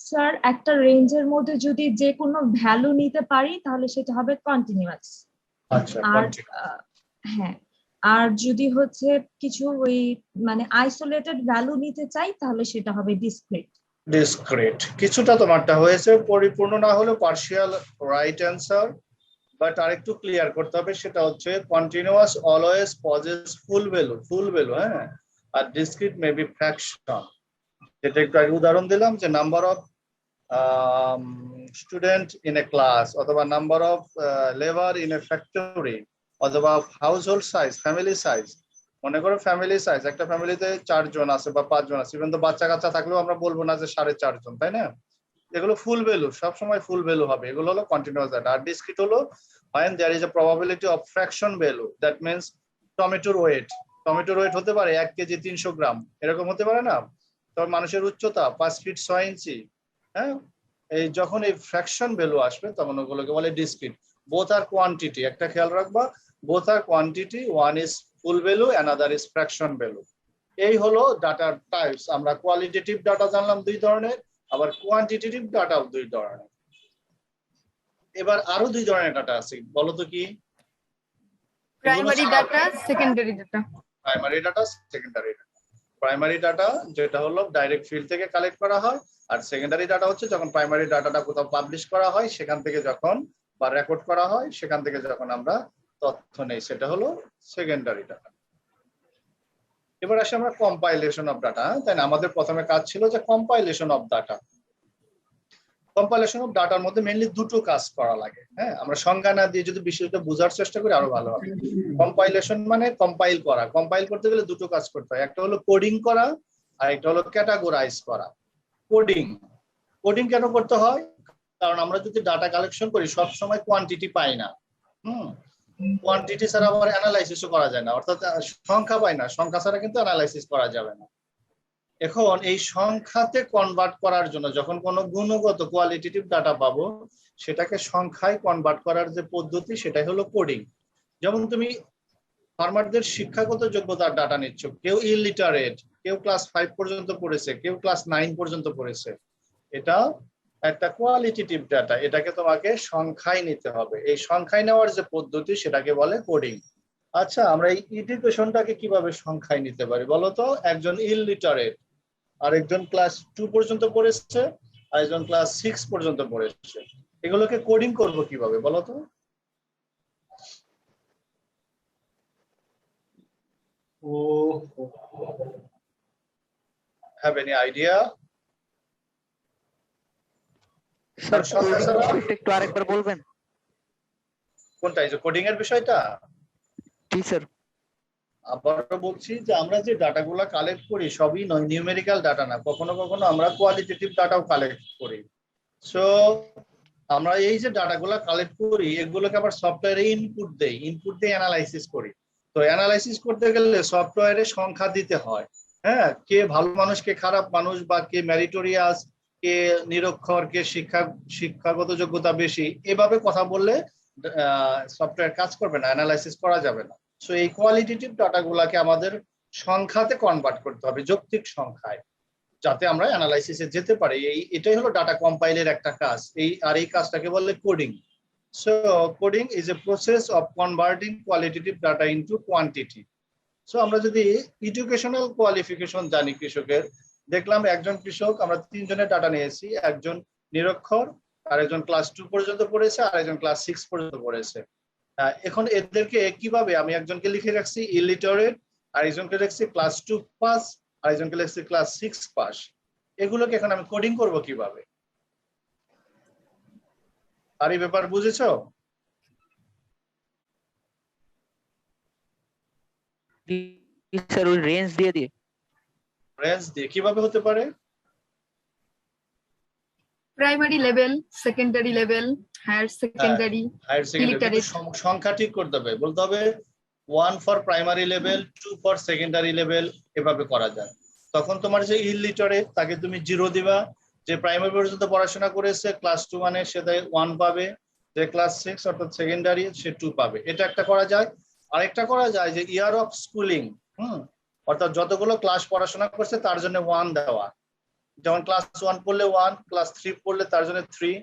স্যার একটা রেঞ্জের মধ্যে যদি যে কোনো ভ্যালু নিতে পারি তাহলে সেটা হবে কন্টিনিউয়াস। আচ্ছা, আর হ্যাঁ, আর যদি হচ্ছে কিছু ওই মানে আইসোলেটেড ভ্যালু নিতে চাই তাহলে সেটা হবে ডিসক্রিট। ডিসক্রিট কিছুটা তোমারটা হয়েছে, পরিপূর্ণ না হলেও পার্শিয়াল রাইট অ্যান্সার, বাট আরেকটু ক্লিয়ার করতে হবে, সেটা হচ্ছে continuous always possess full value, হ্যাঁ, আর ডিসক্রিট মে বি ফ্র্যাকশন। যেটা একটু আগে উদাহরণ দিলাম যে number of student in a class অথবা number of labour in a factory অথবা household size, family size. মনে করো ফ্যামিলি সাইজ, একটা ফ্যামিলিতে 4 জন আছে বা 5 জন আছে, ইভেন তো বাচ্চা কাচ্চা থাকলেও আমরা বলবো না যে 4.5 জন, তাই না? এগুলো ফুল ভ্যালু, সবসময় ফুল ভ্যালু হবে, এগুলো হলো কন্টিনিউয়াস ডাটা। আর ডিসক্রিট হলো when there is a probability of fraction value, that means টমেটোর ওয়েট হতে পারে 1 কেজি 300 গ্রাম, এরকম হতে পারে না? তবে মানুষের উচ্চতা 5 ফিট 6 ইঞ্চি, হ্যাঁ, এই যখন এই ফ্র্যাকশন ভ্যালু আসবে তখন ওগুলোকে বলে ডিসক্রিট। বোথ আর কোয়ান্টিটি, একটা খেয়াল রাখবা, বোথ আর quantity, one is full value another is fraction value. এই হলো ডাটার টাইপস। আমরা কোয়ালিটেটিভ ডাটা জানলাম 2 ধরনের, আবার কোয়ান্টিটেটিভ ডাটাও 2 ধরনের। এবার আরো 2 ধরনের ডাটা আছে, বলো তো কি? Primary data, secondary data. Primary data, secondary data. Primary data যেটা হলো ডাইরেক্ট ফিল্ড থেকে কালেক্ট করা হয়, আর সেকেন্ডারি ডাটা হচ্ছে যখন প্রাইমারি ডাটাটা কোথাও পাবলিশ করা হয় সেখান থেকে যখন, বা রেকর্ড করা হয় সেখান থেকে যখন আমরা তথ্য নেই, সেটা হলো সেকেন্ডারি ডাটা। এবার আসি আমরা কম্পাইলেশন অফ ডাটা, তাই না? আমাদের প্রথমে কাজ ছিল যে compilation of data. Compilation of ডাটার মধ্যে মেইনলি 2টো কাজ করা লাগে, হ্যাঁ, আমরা সংজ্ঞা না দিয়ে যদি বিষয়টা বোঝার চেষ্টা করি আরো ভালো হবে। কম্পাইলেশন মানে কম্পাইল করা, কম্পাইল করতে গেলে 2টো কাজ করতে হয়, একটা হলো কোডিং করা আর একটা হলো ক্যাটাগরাইজ করা। কোডিং কেন করতে হয়? কারণ আমরা যদি ডাটা কালেকশন করি সব সময় কোয়ান্টিটি পাই না, কোয়ান্টিটি ছাড়া আবার অ্যানালাইসিসও করা যায় না, অর্থাৎ সংখ্যা পাই না, সংখ্যা ছাড়া কিন্তু অ্যানালাইসিস করা যাবে না। এখন এই সংখ্যাতে কনভার্ট করার জন্য যখন কোনো গুণগত কোয়ালিটেটিভ ডাটা পাবো, সেটাকে সংখ্যায় কনভার্ট করার যে পদ্ধতি সেটাই হলো কোডিং। যেমন তুমি ফার্মারদের শিক্ষাগত যোগ্যতার ডাটা নিচ্ছ, কেউ ইলিটারেট, কেউ ক্লাস 5 পর্যন্ত পড়েছে, কেউ ক্লাস 9 পর্যন্ত পড়েছে, এটা একটা কোয়ালিটেটিভ ডাটা, এটাকে তোমাকে সংখ্যায় নিতে হবে। এই সংখ্যায় নেওয়ার যে পদ্ধতি সেটাকে বলে কোডিং। আচ্ছা, আমরা এই এডুকেশনটাকে কিভাবে সংখ্যায় নিতে পারি বলো তো? একজন ইলিটারেট, আরেকজন ক্লাস 2 পর্যন্ত পড়েছে, আরেকজন ক্লাস 6 পর্যন্ত পড়েছে, এগুলোকে কোডিং করব কিভাবে বলো তো? Have any idea? স্যার একটু আরেকবার বলবেন? কোনটা, এই যে কোডিং এর বিষয়টা? জি স্যার। আবারও বলছি যে আমরা যে ডাটাগুলো কালেক্ট করি সবই নিউমেরিক্যাল ডাটা না, কখনো কখনো আমরা কোয়ালিটেটিভ ডাটাও কালেক্ট করি। সো আমরা এই যে ডাটাগুলো কালেক্ট করি এগুলোকে আবার সফটওয়্যারে ইনপুট দিয়ে অ্যানালাইসিস করি। তো অ্যানালাইসিস করতে গেলে সফটওয়্যারে সংখ্যা দিতে হয়, হ্যাঁ, কে ভালো মানুষ, কে খারাপ মানুষ, বা কে মেরিটোরিয়াস, কে নিরক্ষর, কে শিক্ষাগত যোগ্যতা বেশি, এভাবে কথা বললে সফটওয়্যার কাজ করবে না, অ্যানালাইসিস করা যাবে না। সো এই কোয়ালিটেটিভ ডাটাগুলোকে আমাদের সংখ্যাতে কনভার্ট করতে হবে, যৌক্তিক সংখ্যায়, যাতে আমরা অ্যানালাইসিসে যেতে পারি। এটাই হলো ডাটা কম্পাইলের একটা কাজ। এই কাজটাকে বলে coding. So coding is a process of converting qualitative data into quantity. So আমরা যদি এডুকেশনাল কোয়ালিফিকেশন জানি কৃষকের, দেখলাম একজন কৃষক, আমরা 3 জনের ডাটা নিয়েছি, একজন নিরক্ষর, আরেকজন ক্লাস 2 পর্যন্ত পড়েছে, আরেকজন ক্লাস 6 পর্যন্ত পড়েছে। এখন এদেরকে কিভাবে আমি একজনকে লিখে রাখছি ইলিটারেট, আরেকজনকে লিখছি ক্লাস 2 পাস, আরেকজনকে লিখছি ক্লাস 6 পাস। এগুলোকে এখন আমি কোডিং করব কিভাবে? আর এই ব্যাপার বুঝেছো? স্যার ওই রেঞ্জ দিয়ে দিয়ে রেঞ্জ দিয়ে কিভাবে হতে পারে? Primary level, secondary level, higher secondary, higher secondary Illiterate। সংখ্যা ঠিক করতে হবে, বলতে হবে 1 for primary level, 2 for secondary level, এভাবে করা যায়। তখন তোমার যে ইলিটারেট তাকে তুমি 0 দিবা, যে প্রাইমারি পর্যন্ত পড়াশোনা করেছে ক্লাস 2 মানে সে 1 পাবে, যে ক্লাস 6 অর্থাৎ সেকেন্ডারি সে 2 পাবে। এটা একটা করা যায়। আরেকটা করা যায় যে ইয়ার অফ স্কুলিং, অর্থাৎ যতগুলো ক্লাস পড়াশোনা করছে তার জন্য 1 দেওয়া। যেমন ক্লাস 1 পড়লে 1, ক্লাস 3 পড়লে তার জন্য 3,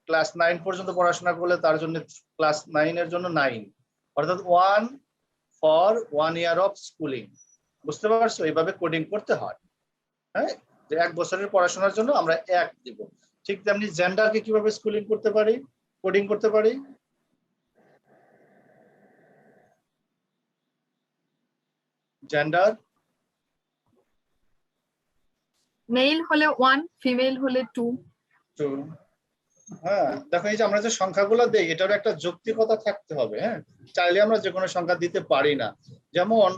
ক্লাস 9 পর্যন্ত পড়াশোনা করলে তার জন্য ক্লাস 9 এর জন্য 9, অর্থাৎ 1 ফর 1 ইয়ার অফ স্কুলিং। বুঝতে পারছো? এইভাবে কোডিং করতে হয়। হ্যাঁ, যে 1 বছরের পড়াশোনার জন্য আমরা 1 দিব। ঠিক তেমনি জেন্ডারকে কিভাবে স্কুলিং করতে পারি, কোডিং করতে পারি? জেন্ডার মেল হলে 1, ফিমেল হলে 2। হ্যাঁ, দেখো এই যে আমরা যে সংখ্যাগুলো দেই এটার একটা যৌক্তিকতা থাকতে হবে। হ্যাঁ, চাইলে আমরা যে কোনো সংখ্যা দিতে পারি না। যেমন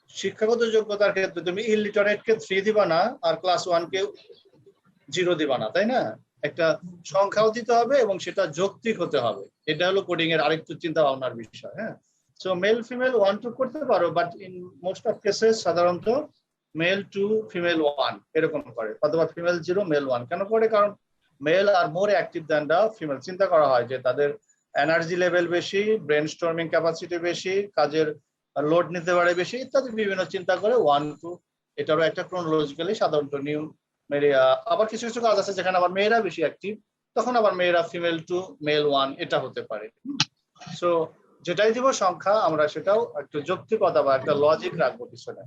শিক্ষাগত যোগ্যতার ক্ষেত্রে তুমি ইলিটারেট কে 3 দিবা না আর ক্লাস 1 কে 0 দিবা না, তাই না? একটা সংখ্যাও দিতে হবে এবং সেটা যৌক্তিক হতে হবে। এটা হলো কোডিং এর আরেকটু চিন্তা ভাবনার বিষয়। হ্যাঁ, সো মেল ফিমেল 1 2 করতে পারো, but in most of cases সাধারণত মেল 2 ফিমেল 1 এরকম করে, অথবা ফিমেল 0 মেল 1 কেন করে? কারণ male are more active than the female. চিন্তা করা হয় যে তাদের এনার্জি লেভেল বেশি, ব্রেন স্টর্মিং ক্যাপাসিটি বেশি, কাজের লোড নিতে পারে বেশি, ইত্যাদি বিভিন্ন চিন্তা করে 1 2। এটারও একটা ক্রোনোলজিক্যালি সাধারণত নিউ মেরিয়া। আবার কিছু কিছু কাজ আছে যেখানে আবার মেয়েরা বেশি অ্যাক্টিভ, তখন আবার মেয়েরা ফিমেল 2 মেল 1 এটা হতে পারে। সো যেটাই দিব সংখ্যা আমরা সেটাও একটু যৌক্তিকতা বা একটা লজিক রাখবো পিছনে।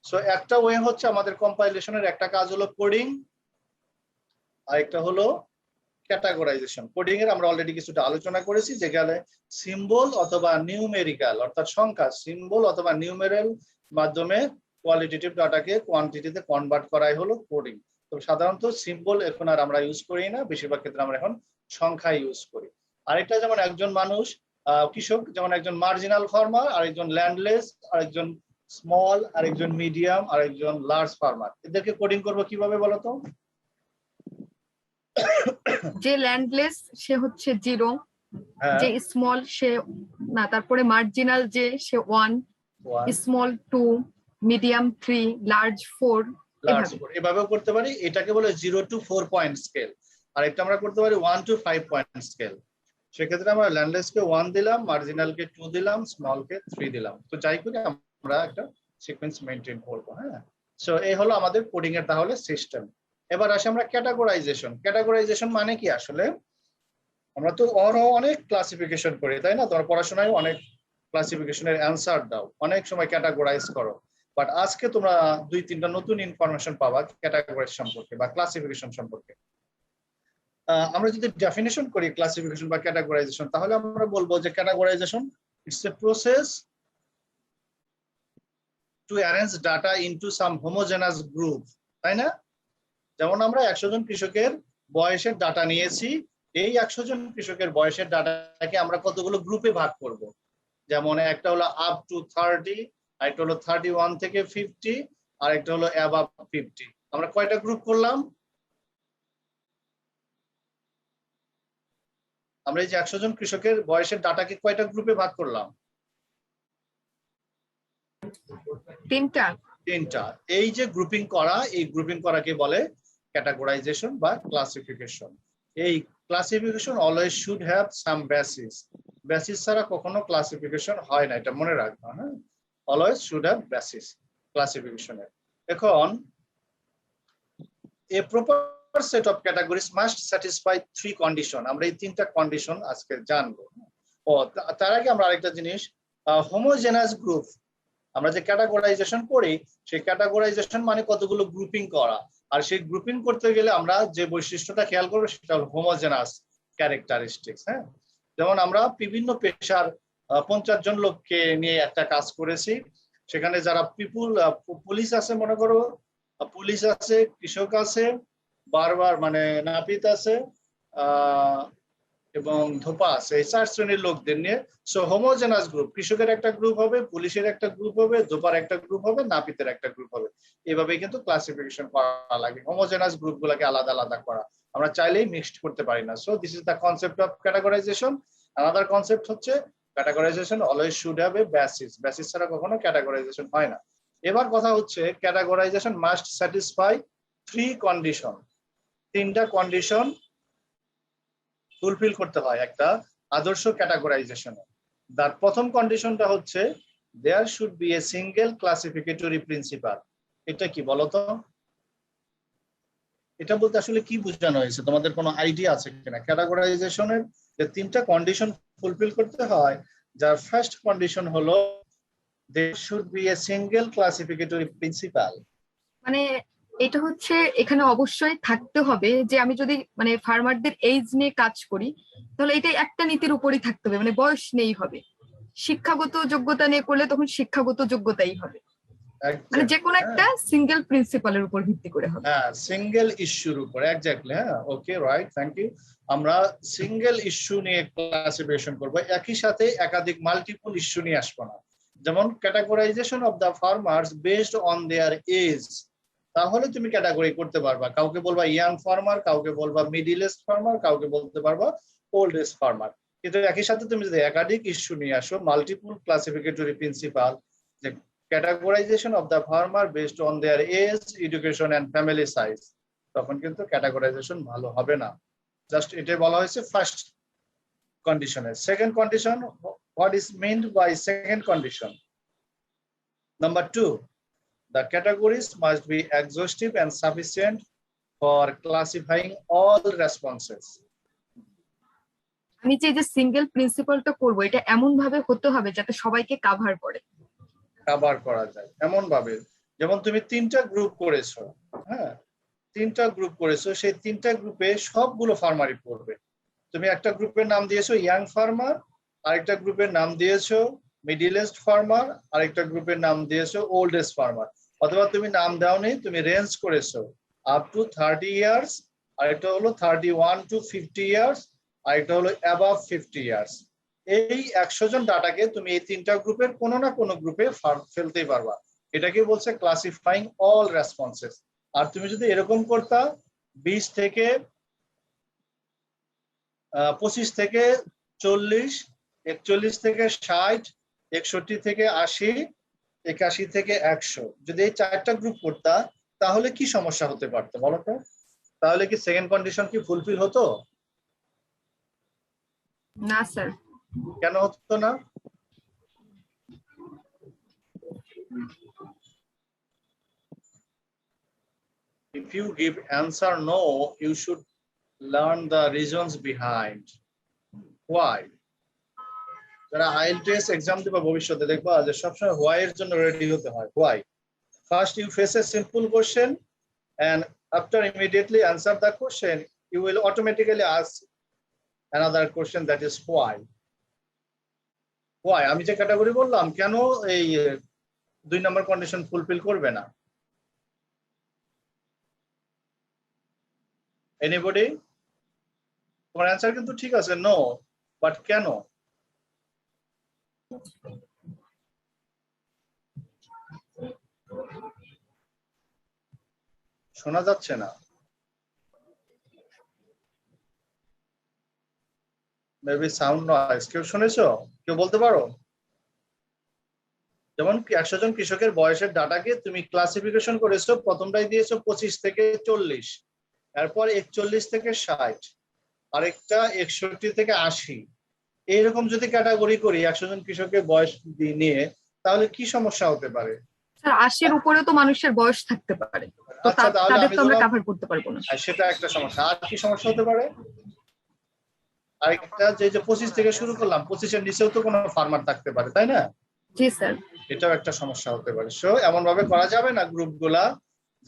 সো একটা ওয়ে হচ্ছে আমাদের কম্পাইলেশনের একটা কাজ হলো কোডিং, আরেকটা হলো ক্যাটাগরাইজেশন। কোডিং এর আমরা অলরেডি কিছুটা আলোচনা করেছি, যেখানে সিম্বল অথবা নিউমেরিক্যাল অর্থাৎ সংখ্যা, সিম্বল অথবা নিউমেরাল মাধ্যমে কোয়ালিটেটিভ ডাটাকে কোয়ান্টিটিতে কনভার্ট করাই হলো কোডিং। তো সাধারণত সিম্বল এখন আর আমরা ইউজ করি না, বেশিরভাগ ক্ষেত্রে আমরা এখন সংখ্যা ইউজ করি। আরেকটা যেমন একজন মানুষ কৃষক, যেমন একজন মার্জিনাল ফার্মার, আরেকজন ল্যান্ডলেস, আরেকজন স্মল, আরেকজন মিডিয়াম, আরেকজন লার্জ ফার্মার। এদেরকে কোডিং করবো কিভাবে বলতো? যে ল্যান্ডলেস সে হচ্ছে 0, যে স্মল সে না, তারপরে মার্জিনাল যে সে 1, স্মল 2, মিডিয়াম 3, লার্জ 4। এভাবেও করতে পারি। এটাকে বলে 0 to 4 পয়েন্ট স্কেল। আর একটা আমরা করতে পারি 1 to 5 পয়েন্ট স্কেল। সেক্ষেত্রে আমরা ল্যান্ডলেসকে 1 দিলাম, মার্জিনালকে 2 দিলাম, স্মলকে 3 দিলাম। তো যাই করি আমরা একটা সিকোয়েন্স মেনটেন করবো। হ্যাঁ, সো এই হলো আমাদের কোডিং এর তাহলে সিস্টেম। এবার আসি আমরা ক্যাটাগরাইজেশন। ক্যাটাগরাইজেশন মানে কি আসলে? আমরা তো অনেক ক্লাসিফিকেশন করি, তাই না? তোমার পড়াশোনায় অনেক ক্লাসিফিকেশনের অ্যান্সার দাও, অনেক সময় ক্যাটাগরাইজ করো। বাট আজকে তোমরা 2-3টা নতুন ইনফরমেশন পাবা ক্যাটাগরাইজ সম্পর্কে বা ক্লাসিফিকেশন সম্পর্কে। আমরা যদি ডেফিনেশন করি ক্লাসিফিকেশন বা ক্যাটাগরাইজেশন, তাহলে আমরা বলবো যে categorisation it's a process to arrange data into some homogeneous group, তাই না? যেমন আমরা 100 জন কৃষকের বয়সের ডাটা নিয়েছি, এই 100 জন কৃষকের বয়সের ডাটাকে আমরা কতগুলো গ্রুপে ভাগ করব। যেমন একটা হলো আপ টু 30, আরেকটা হলো 31 থেকে 50, আরেকটা হলো অ্যাবাভ 50। আমরা কয়টা গ্রুপ করলাম? আমরা এই যে 100 জন কৃষকের বয়সের ডাটাকে কয়টা গ্রুপে ভাগ করলাম? 3টা। এই যে গ্রুপিং করা, এই গ্রুপিং করাকে বলে ক্যাটাগরাইজেশন বা ক্লাসিফিকেশন। এই classification always should have some basis. Basis ছাড়া কখনো ক্লাসিফিকেশন হয় না, এটা মনে রাখবা। হ্যাঁ, অলওয়েজ শুড হ্যাভ বেসিস ক্লাসিফিকেশনের। এখন a proper set of categories must satisfy 3 condition. আমরা এই 3টা কন্ডিশন আজকে জানবো। তার আগে আমরা আরেকটা জিনিস, হোমোজেনাস গ্রুপ। আমরা যে ক্যাটাগরাইজেশন করি সেই ক্যাটাগরাইজেশন মানে কতগুলো গ্রুপিং করা, আর সেই গ্রুপিং করতে গেলে আমরা যে বৈশিষ্ট্যটা খেয়াল করবো সেটা হলো হোমোজেনাস, ক্যারেক্টারিস্টিক্স। হ্যাঁ, যেমন আমরা বিভিন্ন পেশার 50 জন লোককে নিয়ে একটা কাজ করেছি, সেখানে যারা পুলিশ আছে, মনে করো পুলিশ আছে, কৃষক আছে, বারবার মানে নাপিত আছে, এবং ধোপা আছে, এই 4 শ্রেণীর লোকদের নিয়ে। সো হোমোজেনাস গ্রুপ, কৃষকের একটা গ্রুপ হবে, পুলিশের একটা গ্রুপ হবে, ধোপার একটা গ্রুপ হবে, নাপিতের একটা গ্রুপ হবে। এভাবেই কিন্তু ক্লাসিফিকেশন করা লাগে, হোমোজেনাস গ্রুপগুলোকে আলাদা আলাদা করা। আমরা চাইলেই মিক্সড করতে পারি না। So this is the concept of categorization. Another concept হচ্ছে categorization always should have a basis. Basis ছাড়া কখনো ক্যাটাগরাইজেশন হয় না। এবার কথা হচ্ছে ক্যাটাগরাইজেশন মাস্ট স্যাটিসফাই 3 কন্ডিশন। 3টা কন্ডিশন ফুলফিল করতে হয় একটা আদর্শ ক্যাটাগরাইজেশনে। তার প্রথম কন্ডিশনটা হচ্ছে there should be a single classificatory principle. এটা কি বলতো? এটা বলতে আসলে কি বোঝানো হয়েছে? তোমাদের কোনো আইডিয়া আছে কিনা? ক্যাটাগরাইজেশনের যে 3টা কন্ডিশন ফুলফিল করতে হয়, যার ফার্স্ট কন্ডিশন হলো there should be a single classificatory principle. মানে এটা হচ্ছে এখানে অবশ্যই থাকতে হবে যে আমি যদি মানে ফার্মারদের এজ নিয়ে কাজ করি, তাহলে এটা একটা নীতির উপরই থাকতে হবে, মানে বয়স নেই হবে। শিক্ষাগত যোগ্যতা নিয়ে করলে তখন শিক্ষাগত যোগ্যতাই হবে, মানে যে কোনো একটা সিঙ্গেল প্রিন্সিপালের উপর ভিত্তি করে হবে। হ্যাঁ, সিঙ্গেল ইস্যুর উপর, এক্স্যাক্টলি। হ্যাঁ, ওকে, রাইট, থ্যাংক ইউ। আমরা সিঙ্গেল ইস্যু নিয়ে ক্লাসিফিকেশন করব, একই সাথে একাধিক মাল্টিপল ইস্যু নিয়ে আসবো না। যেমন categorization of the farmers based on their age, তাহলে তুমি ক্যাটাগরি করতে পারবা। কাউকে বলবা ইয়াং ফার্মার, কাউকে বলবা মিডিল এজ ফার্মার, কাউকে বলতে পারবা ওল্ড এজ ফার্মার। কিন্তু একই সাথে তুমি যদি একাধিক ইস্যু নিয়ে আসো, মাল্টিপল ক্লাসিফিকেটরি প্রিন্সিপাল, যে categorization of the farmer based on their age, education and family size, তখন কিন্তু ক্যাটাগরাইজেশন ভালো হবে না। জাস্ট এটাই বলা হয়েছে ফার্স্ট কন্ডিশনে। Second condition, what is meant by second condition? Number 2, the categories must be exhaustive and sufficient for classifying all responses. আমি যে সিঙ্গেল প্রিন্সিপালটা করবো, এটা এমন ভাবে হতে হবে যাতে সবাইকে কাভার করে, কাভার করা যায় এমন ভাবে। যেমন তুমি 3টা গ্রুপ করেছো, হ্যাঁ, 3টা গ্রুপ করেছো, সেই 3টা গ্রুপে সবগুলো ফার্মারই পড়বে। তুমি একটা গ্রুপের নাম দিয়েছো ইয়াং ফার্মার, আরেকটা গ্রুপের নাম দিয়েছো মিডিল এজড ফার্মার, আরেকটা গ্রুপের নাম দিয়েছো ওল্ড এজ ফার্মার। অথবা তুমি নাম দাওনি, তুমি রেঞ্জ করেছো আপ টু 30 ইয়ার্স, আরেকটা হলো 31 to 50 ইয়ার্স, আরেকটা হলো অ্যাবাভ 50 ইয়ার্স। এই 100 জন ডাটাকে তুমি এই 3টা গ্রুপের কোনো না কোনো গ্রুপে ফেলতেই পারবা। এটাকে বলছে ক্লাসিফাইং অল রেসপন্সেস। আর তুমি যদি এরকম করতা 20 থেকে 25 থেকে 40, 41 থেকে 60, 61 থেকে 80, 81 থেকে 100, যদি এই 4টা গ্রুপ করতা, তাহলে কি সমস্যা হতে পারতো বলো তো? তাহলে কি সেকেন্ড কন্ডিশন কি ফুলফিল হতো? না স্যার। কেন হতো না? If you give answer no, you should learn the reasons behind. Why? যারা IELTS এক্সাম দিবা ভবিষ্যতে, দেখবা যে সবসময় why এর জন্য রেডি হতে হয়। Why? First you face a simple question and after immediately answer the question, you will automatically ask another question, that is why. Why? আমি যে ক্যাটাগরি বললাম, কেন এই 2 নম্বর কন্ডিশন ফুলফিল করবে না? এনিবডি? তোমার অ্যানসার কিন্তু ঠিক আছে নো, বাট কেন? শোনা যাচ্ছে না? Maybe sound noise. কেউ শুনেছো? কেউ বলতে পারো? যেমন 100 জন কৃষকের বয়সের ডাটাকে তুমি ক্লাসিফিকেশন করেছো, প্রথমটাই দিয়েছো 25 থেকে 40, এরপর 41 থেকে 60, আরেকটা 61 থেকে 80। এইরকম যদি ক্যাটাগরি করি 100 জন কৃষকের বয়স নিয়ে, তাহলে কি সমস্যা হতে পারে? স্যার 80-র উপরে তো মানুষের বয়স থাকতে পারে, তো আচ্ছা, তাহলে তাদের আমি তো আমরা বললাম কভার করতে পারবো না। সেটা একটা সমস্যা। আর কি সমস্যা হতে পারে? আরেকটা যে 25 থেকে শুরু করলাম, 25-এর নিচেও তো কোনো ফার্মার থাকতে পারে, তাই না? জি স্যার। এটাও একটা সমস্যা হতে পারে। সো এমন ভাবে করা যাবে না গ্রুপগুলা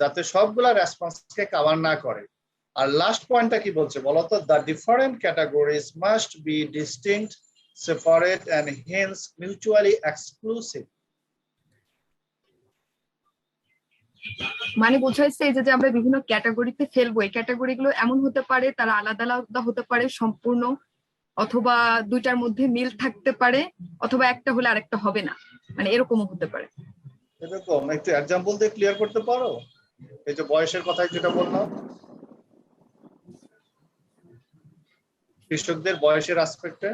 যাতে সবগুলা রেসপন্সকে কভার না করে। আর লাস্ট পয়েন্টটা কি বলছে বলো তো? The different categories must be distinct, separate and hence mutually exclusive. মানে বোঝাইছে এই যে আমরা বিভিন্ন ক্যাটাগরিতে ফেলবো, এই ক্যাটাগরি গুলো এমন হতে পারে তারা আলাদা আলাদা হতে পারে সম্পূর্ণ, অথবা দুইটার মধ্যে মিল থাকতে পারে, অথবা একটা হলে আরেকটা হবে না, মানে এরকমও হতে পারে। এরকম একটু এক্সাম্পল দিয়ে ক্লিয়ার করতে পারো? এই যে বয়সের কথা যেটা বললাম, কৃষকদের বয়সের আসপেক্টে।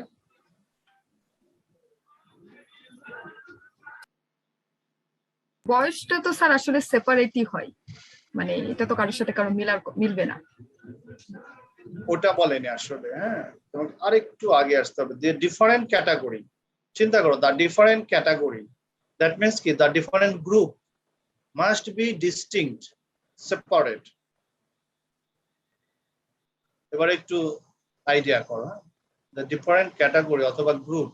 বয়সটা তো স্যার আসলে সেপারেটই হয়, মানে এটা তো কারোর সাথে কারো মিলবে না। ওটা বলেনি আসলে, হ্যাঁ তোমাকে আরেকটু আগে আসতে হবে। যে ডিফারেন্ট ক্যাটাগরি, চিন্তা করো, the different category, that means কি the different group must be distinct, separate. এবার একটু আইডিয়া করো, দ্য ডিফারেন্ট ক্যাটাগরি অথবা গ্রুপ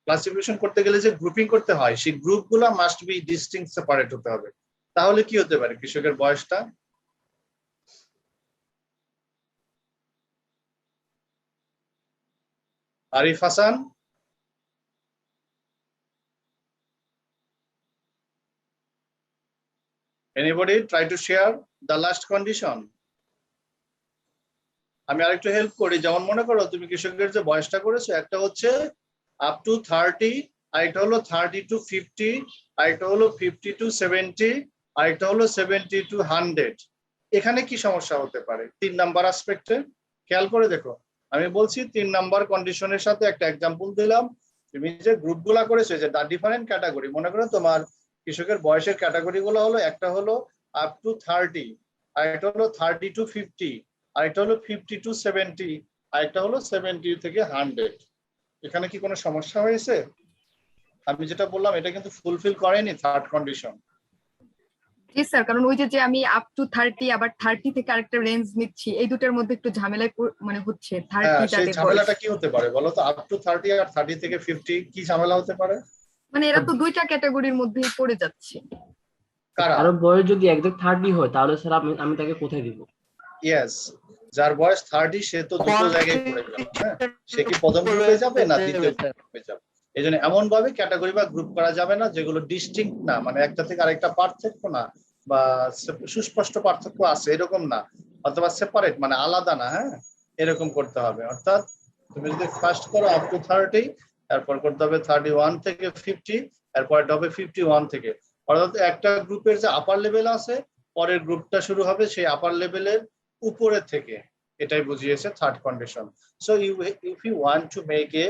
ক্লাসিফিকেশন করতে গেলে যে গ্রুপিং করতে হয়, সেই গ্রুপগুলো মাস্ট বি ডিস্টিংক্ট, সেপারেট হতে হবে। তাহলে কি হতে পারে কৃষকের বয়সটা? Arif Hasan, anybody try to share the last condition? আমি আরেকটু হেল্প করি, যেমন মনে করো তুমি কৃষকের যে বয়সটা করেছো, একটা হচ্ছে আপ টু 30, আরেকটা হলো 30 to 50, আরেকটা হলো 50 to 70, আরেকটা হলো 70 to 100। এখানে কি সমস্যা হতে পারে 3 নাম্বার আসপেক্টে? খেয়াল করে দেখো, আমি বলছি 3 নাম্বার কন্ডিশনের সাথে একটা এক্সাম্পল দিলাম। তুমি যে গ্রুপগুলা করেছো, যে দা ডিফারেন্ট ক্যাটাগরি, মনে করো তোমার কৃষকের বয়সের ক্যাটাগরি গুলো হলো, একটা হলো আপ টু 30, আরেকটা হলো 30 to 50, আরেকটা হলো 50 to 70, আরেকটা হলো 70 থেকে 100। এখানে কি কোনো সমস্যা হয়েছে? আমি যেটা বললাম এটা কিন্তু ফুলফিল করেনি থার্ড কন্ডিশন। জি স্যার, কারণ ওই যে আমি আপ টু 30 আবার 30 থেকে আরেকটা রেঞ্জ নিচ্ছি, এই দুটার মধ্যে একটু ঝামেলায় মানে হচ্ছে। 30 সেই ঝামেলাটা কি হতে পারে বলো তো? আপ টু 30 আর 30 থেকে 50 কি ঝামেলা হতে পারে? মানে এরা তো দুইটা ক্যাটাগরির মধ্যেই পড়ে যাচ্ছে। কারা? কারো বয়স যদি একজ্যাক্ট 30 হয় তাহলে স্যার আমি তাকে কোথায় দিব? ইয়েস, যার বয়স 30 সে তো দুটো জায়গায় পড়ে যাবে। হ্যাঁ, সে কি প্রথম গ্রুপে যাবে না দ্বিতীয় গ্রুপে যাবে? এই জন্য এমন ভাবে ক্যাটাগরি বা গ্রুপ করা যাবে না যেগুলো ডিস্টিংক্ট না, মানে একটা থেকে আরেকটা পার্থক্য না, বা সুস্পষ্ট পার্থক্য আছে এরকম না, অথবা সেপারেট মানে আলাদা না। হ্যাঁ, এরকম করতে হবে। অর্থাৎ তুমি যদি ফার্স্ট করো আপ টু 30, তারপর করতে হবে 31 থেকে 50, এরপর হবে 51 থেকে। অর্থাৎ একটা গ্রুপের যে আপার লেভেল আছে, পরের গ্রুপটা শুরু হবে সেই আপার লেভেলের উপরে থেকে। এটাই বুঝিয়েছে third condition. So if you want to make a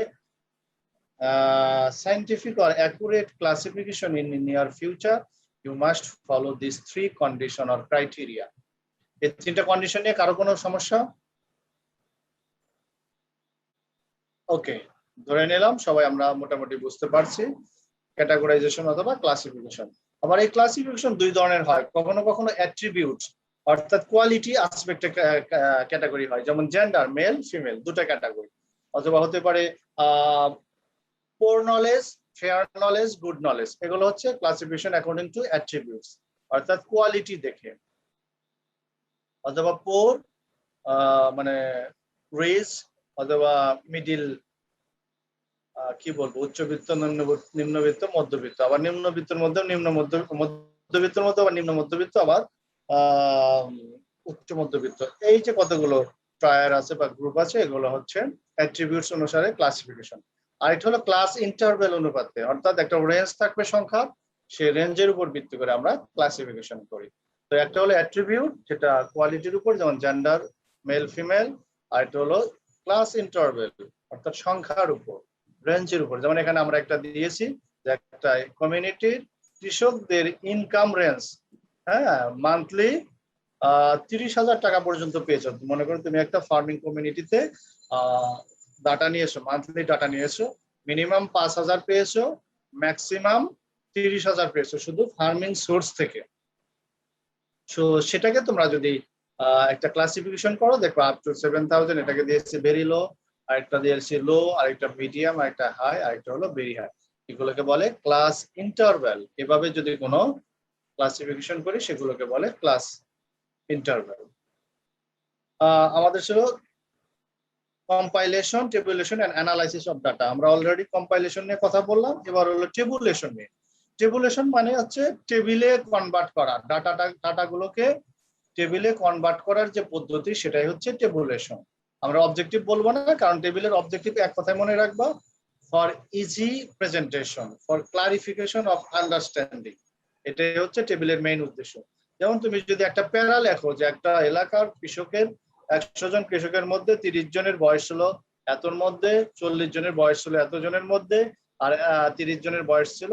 scientific or accurate classification in near future, you must follow these 3 condition or criteria. এই 3টা কন্ডিশন নিয়ে কারো কোনো সমস্যা? ওকে, ধরে নিলাম সবাই আমরা মোটামুটি বুঝতে পারছি ক্যাটাগরাইজেশন অথবা ক্লাসিফিকেশন। আবার এই ক্লাসিফিকেশন দুই ধরনের হয়, কখনো কখনো অ্যাট্রিবিউট অর্থাৎ কোয়ালিটি আসপেক্টে ক্যাটাগরি হয়, যেমন জেন্ডার, মেল ফিমেল দুটো ক্যাটাগরি, অথবা হতে পারে poor knowledge, fair knowledge, good knowledge. এগুলো হচ্ছে ক্লাসিফিকেশন অ্যাকর্ডিং টু অ্যাট্রিবিউটস অর্থাৎ কোয়ালিটি দেখে, অথবা পোর মানে রেস, অথবা মিডিল কি বলবো উচ্চবিত্ত, নিম্নবিত্ত, মধ্যবিত্ত, আবার নিম্নবিত্তের মধ্যে মধ্যবিত্তের মধ্যে আবার নিম্ন মধ্যবিত্ত, আবার উচ্চ মধ্যবিত্ত। এই যে কতগুলো টায়ার আছে বা গ্রুপ আছে, এগুলো হচ্ছে অ্যাট্রিবিউটস অনুসারে ক্লাসিফিকেশন। আরেকটা হলো ক্লাস ইন্টারভ্যাল অনুপাতে, অর্থাৎ একটা রেঞ্জ থাকবে সংখ্যা, সেই রেঞ্জের উপর ভিত্তি করে আমরা ক্লাসিফিকেশন করি। তো একটা হলো অ্যাট্রিবিউট যেটা কোয়ালিটির উপর, যেমন জেন্ডার, মেল ফিমেল, আর একটা হলো ক্লাস ইন্টারভ্যাল অর্থাৎ সংখ্যার উপর, রেঞ্জের উপর। যেমন এখানে আমরা একটা দিয়েছি যে একটা কমিউনিটির কৃষকদের ইনকাম রেঞ্জ, হ্যাঁ, মান্থলি 30,000 টাকা পর্যন্ত পেয়েছো। মনে করো তুমি একটা ফার্মিং কমিউনিটিতে ডাটা নিয়েছো, মান্থলি ডাটা নিয়েছো, মিনিমাম 5,000 পেয়েছো, ম্যাক্সিমাম 30,000 পেয়েছো শুধু ফার্মিং সোর্স থেকে। সো সেটাকে তোমরা যদি একটা ক্লাসিফিকেশন করো, দেখো আপ টু 7,000 এটাকে দিয়েছে ভেরি লো, আরেকটা দিয়েছে লো, আরেকটা মিডিয়াম, আরেকটা হাই, আরেকটা হলো ভেরি হাই। এগুলোকে বলে ক্লাস ইন্টারভ্যাল। এভাবে যদি কোনো ক্লাসিফিকেশন করি সেগুলোকে বলে ক্লাস ইন্টারভ্যাল। আমাদের ছিল compilation, tabulation and analysis of data. আমরা অলরেডি কম্পাইলেশন নিয়ে কথা বললাম, এবার হলো টেবুলেশন নিয়ে। টেবুলেশন মানে হচ্ছে টেবিলে কনভার্ট করা, ডাটাগুলোকে টেবিলে কনভার্ট করার যে পদ্ধতি সেটাই হচ্ছে টেবুলেশন। আমরা অবজেক্টিভ বলবো না, কারণ টেবিলের অবজেক্টিভ এক কথায় মনে রাখবা, for easy presentation, for clarification of understanding. এটাই হচ্ছে টেবিলের মেইন উদ্দেশ্য। যেমন তুমি যদি একটা প্যারা লেখো যে একটা এলাকার কৃষকের 100 জন কৃষকের মধ্যে 30 জনের বয়স ছিল এতর মধ্যে, 40 জনের বয়স ছিল এত জনের মধ্যে, আর 30 জনের বয়স ছিল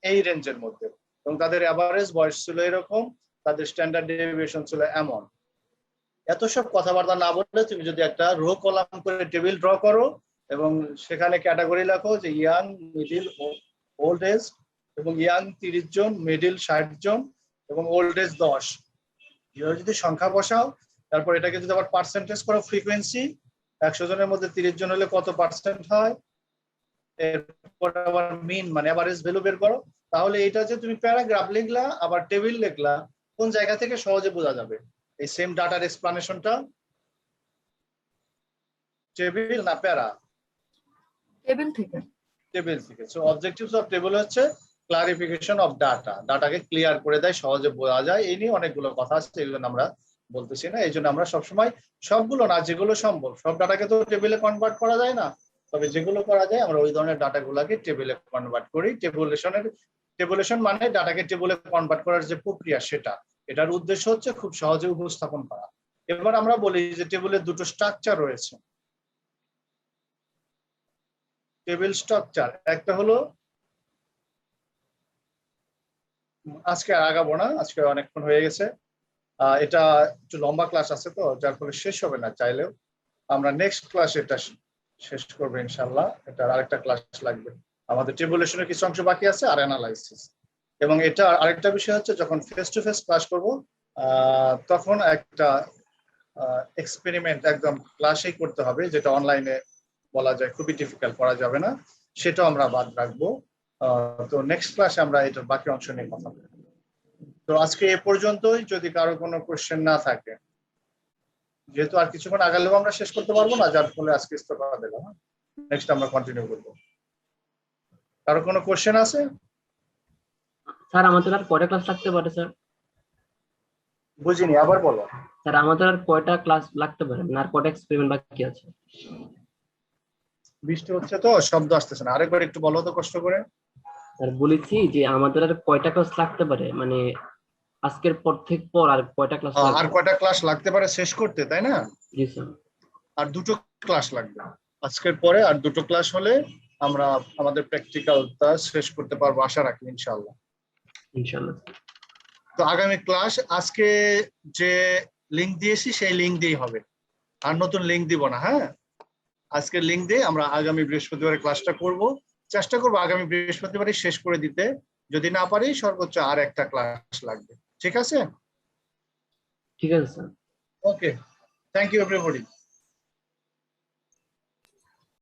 এই রেঞ্জের মধ্যে, এবং তাদের অ্যাভারেজ বয়স ছিল এরকম, তাদের স্ট্যান্ডার্ড ডেভিয়েশন ছিল এমন। এত সব কথাবার্তা না বললে তুমি যদি একটা রো কলাম করে টেবিল ড্র করো এবং সেখানে ক্যাটাগরি লেখো যে ইয়াং, মিডিল, ওল্ড এজ, এবং ইয়াং 30 জন, মিডিল 60 জন, এবং ওল্ড এজ 10, এভাবে যদি সংখ্যা বসাও, তারপর এটাকে যদি আবার পার্সেন্টেজ করো, ফ্রিকোয়েন্সি 100 জনের মধ্যে 30 জন হলে কত পার্সেন্ট হয়, এরপর আবার মিন মানে এভারেজ ভ্যালু বের করো, তাহলে এটা যে তুমি প্যারাগ্রাফ লিখলা আবার টেবিল লিখলা, কোন জায়গা থেকে সহজে বোঝা যাবে এই সেম ডাটার এক্সপ্লানেশনটা? টেবিল না প্যারা? টেবিল থেকে। টেবিল থেকে। সো অবজেক্টিভস অফ টেবিল হচ্ছে ক্লারিফিকেশন অফ ডাটা, ডাটাকে ক্লিয়ার করে দেয়, সহজে বোঝা যায়। এই নিয়ে অনেকগুলো কথা আছে, এগুলো আমরা বলতেছি না। এই জন্য আমরা সবসময়, সবগুলো না, যেগুলো সম্ভব, সব ডাটাকে তো টেবিলে কনভার্ট করা যায় না, তবে যেগুলো করা যায় আমরা ওই ধরনের ডাটাগুলোকে টেবিলে কনভার্ট করি। টেবুলেশন মানে ডাটাকে টেবিলে কনভার্ট করার যে প্রক্রিয়া সেটা, এটার উদ্দেশ্য হচ্ছে খুব সহজে উপস্থাপন করা। এবার আমরা বলি যে টেবিলের দুটো স্ট্রাকচার রয়েছে। টেবিল স্ট্রাকচার একটা হলো, আজকে আগাবো না, আজকে অনেকক্ষণ হয়ে গেছে, এটা একটু লম্বা ক্লাস আছে তো, যার ফলে শেষ হবে না চাইলেও। আমরা নেক্সট ক্লাসে এটা শেষ করবো ইনশাল্লাহ। এটা আরেকটা ক্লাস লাগবে, আমাদের টেবুলেশনের কিছু অংশ বাকি আছে আর অ্যানালাইসিস। এবং এটা আরেকটা বিষয় হচ্ছে, যখন ফেস টু ফেস ক্লাস করবো তখন একটা এক্সপেরিমেন্ট একদম ক্লাসেই করতে হবে, যেটা অনলাইনে বলা যায় খুবই ডিফিকাল্ট, করা যাবে না, সেটাও আমরা বাদ রাখবো। তো নেক্সট ক্লাসে আমরা এটার বাকি অংশ নিয়ে কথা বলবো। তো আজকে এ পর্যন্তই, যদি কারো কোনো কোশ্চেন না থাকে, যেহেতু আর কিছুক্ষণ আগালেও আমরা শেষ করতে পারবো না, যার ফলে আজকে ইস্তফা দিলাম। নেক্সট আমরা কন্টিনিউ করবো। কারো কোনো কোশ্চেন আছে? স্যার আমাদের আর কয়টা ক্লাস লাগতে পারে স্যার? বুঝিনি, আবার বলো। স্যার আমাদের আর কয়টা ক্লাস লাগতে পারে, না আর কয়টা এক্সপেরিমেন্ট বাকি আছে? বৃষ্টি হচ্ছে তো শব্দ আসতেছে না, আরেকবার একটু বলো তো কষ্ট করে। স্যার বলেছি যে আমাদের আর কয়টা ক্লাস লাগতে পারে, মানে আজকের পর থেকে পর আর কয়টা ক্লাস লাগবে? আর কয়টা ক্লাস লাগতে পারে শেষ করতে, তাই না? জি স্যার। আর 2টো ক্লাস লাগবে আজকের পরে, আর 2টো ক্লাস হলে আমরা আমাদের প্র্যাকটিক্যালটা শেষ করতে পারবো আশা রাখি ইনশাআল্লাহ। ইনশাআল্লাহ। তো আগামী ক্লাস আজকে যে লিংক দিয়েছি সেই লিংক দিয়েই হবে, আর নতুন লিংক দিব না। হ্যাঁ, আজকের লিংক দিয়ে আমরা আগামী বৃহস্পতিবারে ক্লাসটা করব, চেষ্টা করবো আগামী বৃহস্পতিবারই শেষ করে দিতে, যদি না পারি সর্বোচ্চ আর একটা ক্লাস লাগবে। ঠিক আছে? ঠিক আছে sir. Okay, thank you everybody.